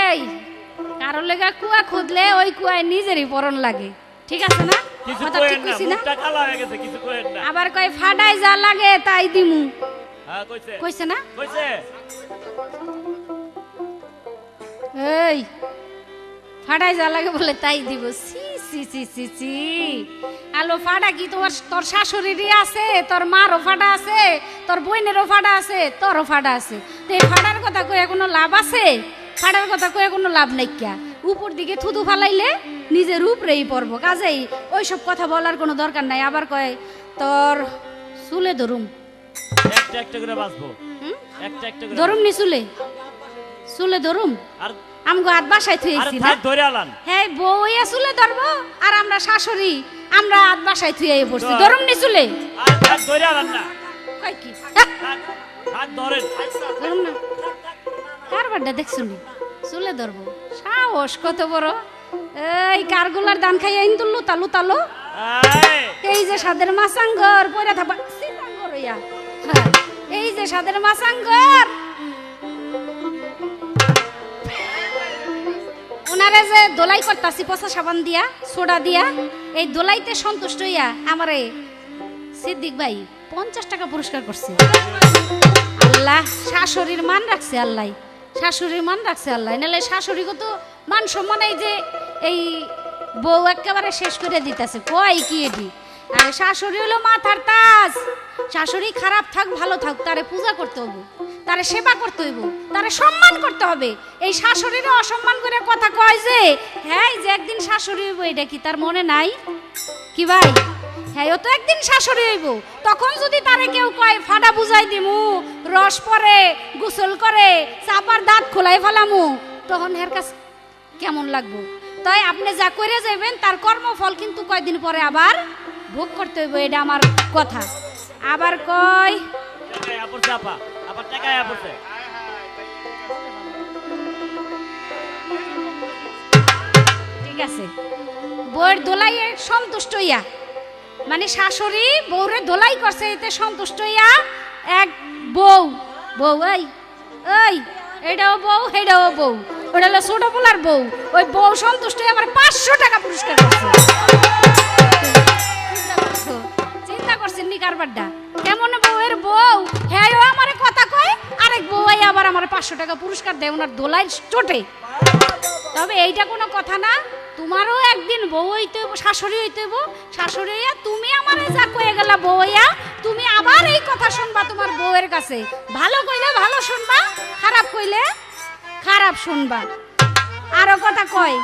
এই কারোর লেগা কুয়া খুদলে ওই কুয়ায় নিজেরই পরন লাগে ঠিক আছে না কিছু কথা কইেন ঠিক না কইছি না মুখটা কালা হয়ে গেছে কিছু কইেন না আবার কয় ফাটাই যা লাগে তাই দিমু হ্যাঁ কইছে কইছে না কইছে এই ফাটাই যা লাগে বলে তাই দিব সি সি সি সি সি আলো ফাটা কি তোমার তোর শাশুড়িরই আছে তোর মারও ফাটা আছে তোর বোনেরও ফাটা আছে তোরও ফাটা আছে তো এই ফাটার কথা কয়ে কোনো লাভ আছে ফাটার কথা কয়ে কোনো লাভ নাই কিয়া উপর দিকে থুতু ফালাইলে নিজের উপরেই পড়বো কাজেই ওইসব কথা বলার কোনো দরকার নাই আবার কয় তোর চুলে ধরুম একটা একটা করে বাঁচবো একটা একটা করে ধরুম নি চুলে চুলে ধরুম আর আমগো হাত বাসায় আর থুয়েছি না থাক ধরে আলান হ্যাঁ বউ ইয়া চুলে ধরবো আর আমরা শাশুড়ি আমরা হাত বাসায় থুয়ে পড়ছি ধর। ধরুম নি চুলে আর থাক ধরে আলান না কয় কি থাক থাক ধরেন ধরুম না কারবারটা দেখছুনি চুলে ধরবো সাহস কত বড় এই কারগুলার দান খাইয়া ইন্দু লুতালু তালো এই এই যে সাদের মাসাঙ্গর পয়রা থাকবা সিতাঙ্গর ইয়া হ্যাঁ, এই যে সাদের মাসাঙ্গর ওনারে যে দোলাই করতাছি পচা সাবান দিয়া সোডা দিয়া এই দোলাইতে সন্তুষ্ট হইয়া আমারে সিদ্দিক ভাই 50 টাকা পুরস্কার করছে আল্লাহ শাশুড়ির মান রাখছে আল্লাহ শাশুড়ির মান রাখছে আল্লাহ নাহলে শাশুড়িকে তো মান সম্মান এই যে এই বউ একেবারে শেষ করে দিতেছে কয় কি এটি আরে শাশুড়ি হলো মাথার তাজ শাশুড়ি খারাপ থাক ভালো থাক তারে পূজা করতে হবে তারে সেবা করতে হইব তারে সম্মান করতে হবে এই শাশুড়িরে অসম্মান করে কথা কয় যে হ্যাঁ এই যে একদিন শাশুড়ি হইব এটা কি তার মনে নাই কি ভাই হ্যাঁ ও তো একদিন শাশুড়ি হইব তখন যদি তারে কেউ কয় ফাটা বুঝাই দিমু রস পরে গোসল করে চাপার দাঁত খোলাই ফেলামু তখন এর কাছে কেমন লাগবো তাই আপনি যা করে যাবেন তার কর্মফল কিন্তু কয়দিন পরে আবার ভোগ করতে হইব এটা আমার কথা আবার কয় টাকায় পড়ছে আপা আবার টাকায় পড়ছে ঠিক আছে বউয়ের দোলাইয়ে সন্তুষ্ট হইয়া মানে শাশুড়ি বউরে দোলাই করছে এতে সন্তুষ্ট হইয়া এক বউ বউ এই এই এটাও বউ এটাও বউ ওটা হলো ছোট পোলার বউ ওই বউ সন্তুষ্ট হয়ে আমার 500 টাকা পুরস্কার করছে চিন্তা করছেন নি কারবারটা কেমন বউয়ের বউ হ্যাঁ ও আমারে কথা কয় আরেক বউ আবার আমার 500 টাকা পুরস্কার দেয় ওনার দোলাই চোটে তবে এইটা কোনো কথা না তোমারও একদিন বউ হইতে হইব শাশুড়ি হইতে হইব শাশুড়ি হইয়া তুমি আমারে যা কয়ে গেলা বউ হইয়া তুমি আবার এই কথা শুনবা তোমার বউয়ের কাছে ভালো কইলে ভালো শুনবা খারাপ কইলে খারাপ শুনবা আরো কথা কয়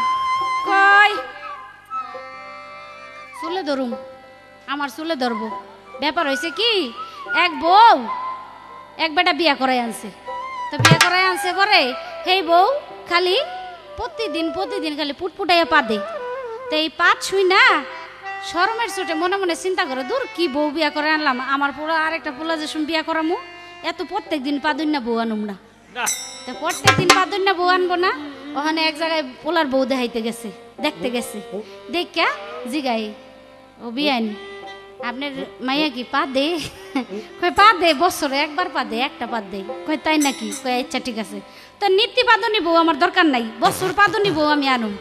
কয় চুলে ধরুম আমার চুলে ধরবো ব্যাপার হয়েছে কি এক বউ এক বেটা বিয়া করাই আনছে তো বিয়া করাই আনছে পরে হেই বউ খালি প্রতিদিন খালি পুটপুটাইয়া পা দে তো এই পাত শুই না শরমের চোটে মনে মনে চিন্তা করে দূর কি বউ বিয়া করে আনলাম আমার পোলা আরেকটা পোলা যে শুন বিয়া করামু এত প্রত্যেক দিন পাদুন না বউ আনুম না না তো প্রত্যেক দিন পাদুন না বউ আনবো না ওখানে এক জায়গায় পোলার বউ দেখাইতে গেছে দেখতে গেছে দেখা জিগাই ও বিয়ান আপনার মাইয়া কি পা দে কয় পা দে বছরে একবার পা দে একটা পা দে কয় তাই নাকি কয় আচ্ছা ঠিক আছে তো নীতি পাদনি বউ আমার দরকার নাই বছর পাদনি বউ আমি আনুম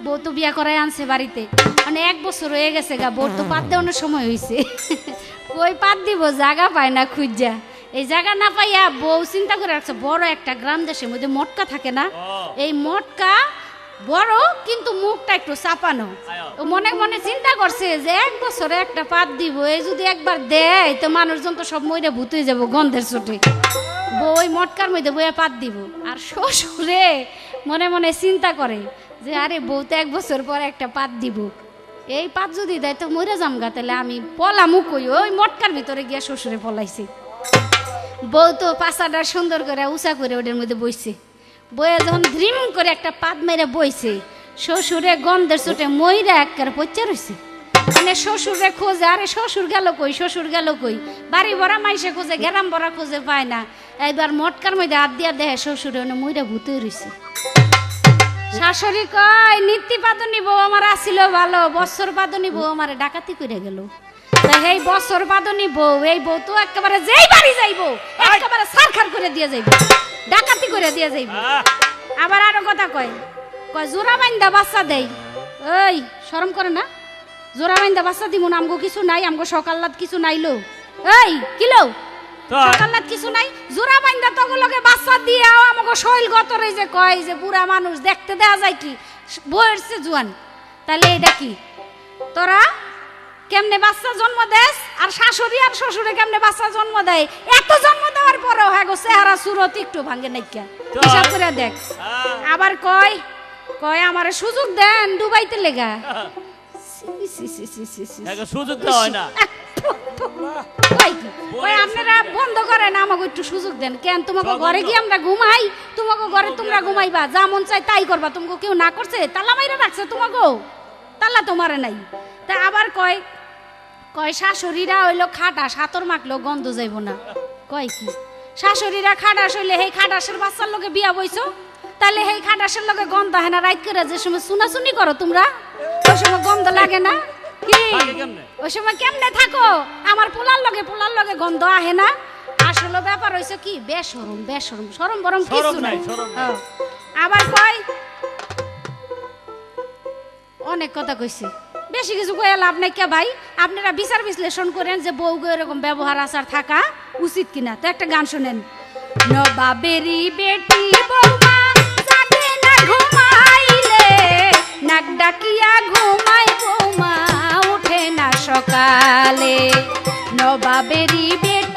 বউ তো বিয়া করাই আনছে বাড়িতে মানে 1 বছর হয়ে গেছে গা বউর তো পাত দেওয়ানোর সময় হয়েছে কই পাত দিব জায়গা পায় না খুঁজা এই জায়গা না পাইয়া বউ চিন্তা করে রাখছে বড় একটা গ্রাম দেশের মধ্যে মটকা থাকে না এই মটকা বড় কিন্তু মুখটা একটু চাপানো ও মনে মনে চিন্তা করছে যে 1 বছরে একটা পাত দিব এই যদি একবার দেয় তো মানুষজন তো সব মইরা ভূত হয়ে যাবো গন্ধের চোটে বই মটকার মধ্যে বইয়া পাত দিব আর শ্বশুরে মনে মনে চিন্তা করে যে আরে বউ তো 1 বছর পর একটা পাত দিব এই পাত যদি দেয় তো মরে যামগা, তাহলে আমি পলামু কই ওই মটকার ভিতরে গিয়া শ্বশুরে পলাইছি। বউ তো পাশাটা সুন্দর করে উঁচা করে ওদের মধ্যে বইছে, বইয়ে যখন ধ্রিম করে একটা পাত মেরে বইছে, শ্বশুরে গন্ধের চোটে মইরা একেবারে পচা রইছে। মানে শ্বশুরে খোঁজে, আরে শ্বশুর গেল কই, শ্বশুর গেল কই, বাড়ি ভরা মাইসে খোঁজে, গ্রাম ভরা খোঁজে পায় না। এইবার মটকার মধ্যে হাত দিয়া দেখে শ্বশুরে মইরা ভূতে রইছে। শাশুড়ি কয় নীতি পাদনী বউ আমার আসিল ভালো, বছর পাদনী বউ আমার ডাকাতি করে গেল। এই বছর পাদনী বউ, এই বউ তো একেবারে যেই বাড়ি যাইবো একেবারে সারখার করে দিয়ে যাইব, ডাকাতি করে দিয়ে যাইব। আবার আরো কথা কয়, কয় জোড়া বাইন্দা বাচ্চা দেই। ওই শরম করে না? জোড়া বাইন্দা বাচ্চা দিব না, আমগো কিছু নাই, আমগো সকাল্লাত কিছু নাইলো। এই কিলো সকাল্লাত কিছু নাই, জোড়া বাইন্দা তগলকে বাচ্চা দিয়ে আমাকে শৈল গতরে যে কয় যে বুড়া মানুষ দেখতে দেয়া যায় কি বয়সে জোয়ান। তাহলে এটা কি তোরা কেমনে বাচ্চা জন্ম দেস, আর শাশুড়ি আর শ্বশুরে কেমনে বাচ্চা জন্ম দেয়? এত জন্ম দেওয়ার পরেও হ্যাঁ গো চেহারা সুরত একটু ভাঙ্গে নাইকা, হিসাব করে দেখ। আবার কয় কয় আমার সুযোগ দেন ডুবাইতে লেগা। সুযোগ দেওয়া হয় না। আপনারা বন্ধ করেন, আমাকে একটু সুযোগ দেন। কেন তোমাকে ঘরে গিয়ে আমরা ঘুমাই, তোমাকে ঘরে তোমরা ঘুমাইবা, যা মন চাই তাই করবা। তোমাকে কেউ না করছে? তালা মাইরা রাখছে তোমাকে? তালা তোমারে নাই। তা আবার কয় কয় শাশুড়িরা হইলো খাটাস, হাতর মাখলো গন্ধ যাইব না। কয় কি শাশুড়িরা খাটাস হইলে সেই খাটাসের বাচ্চার লগে বিয়া বইছো, তাহলে সেই খাটাসের লগে গন্ধ হয় না? রাইত করে যে সময় চুনাচুনি করো তোমরা, ওই সময় গন্ধ লাগে না? কি ওই সময় কেমনে থাকো? আমার পোলার লগে গন্ধ আহে না? আসলে ব্যাপার হইছে কি বেশরম, বেশরম শরম বরম কিছু নাই। আবার কয় অনেক কথা কইছে, বেশি কিছু কয়ে লাভ নাই। কে ভাই আপনারা বিচার বিশ্লেষণ করেন যে বউকে এরকম ব্যবহার আচার থাকা উচিত কিনা। তো একটা গান শোনেন। নবাবেরি বেটি বৌমা জাগে না ঘুমাইলে, নাক ডাকিয়া ঘুমাই বৌমা উঠে না সকালে। নবাবেরি বেটি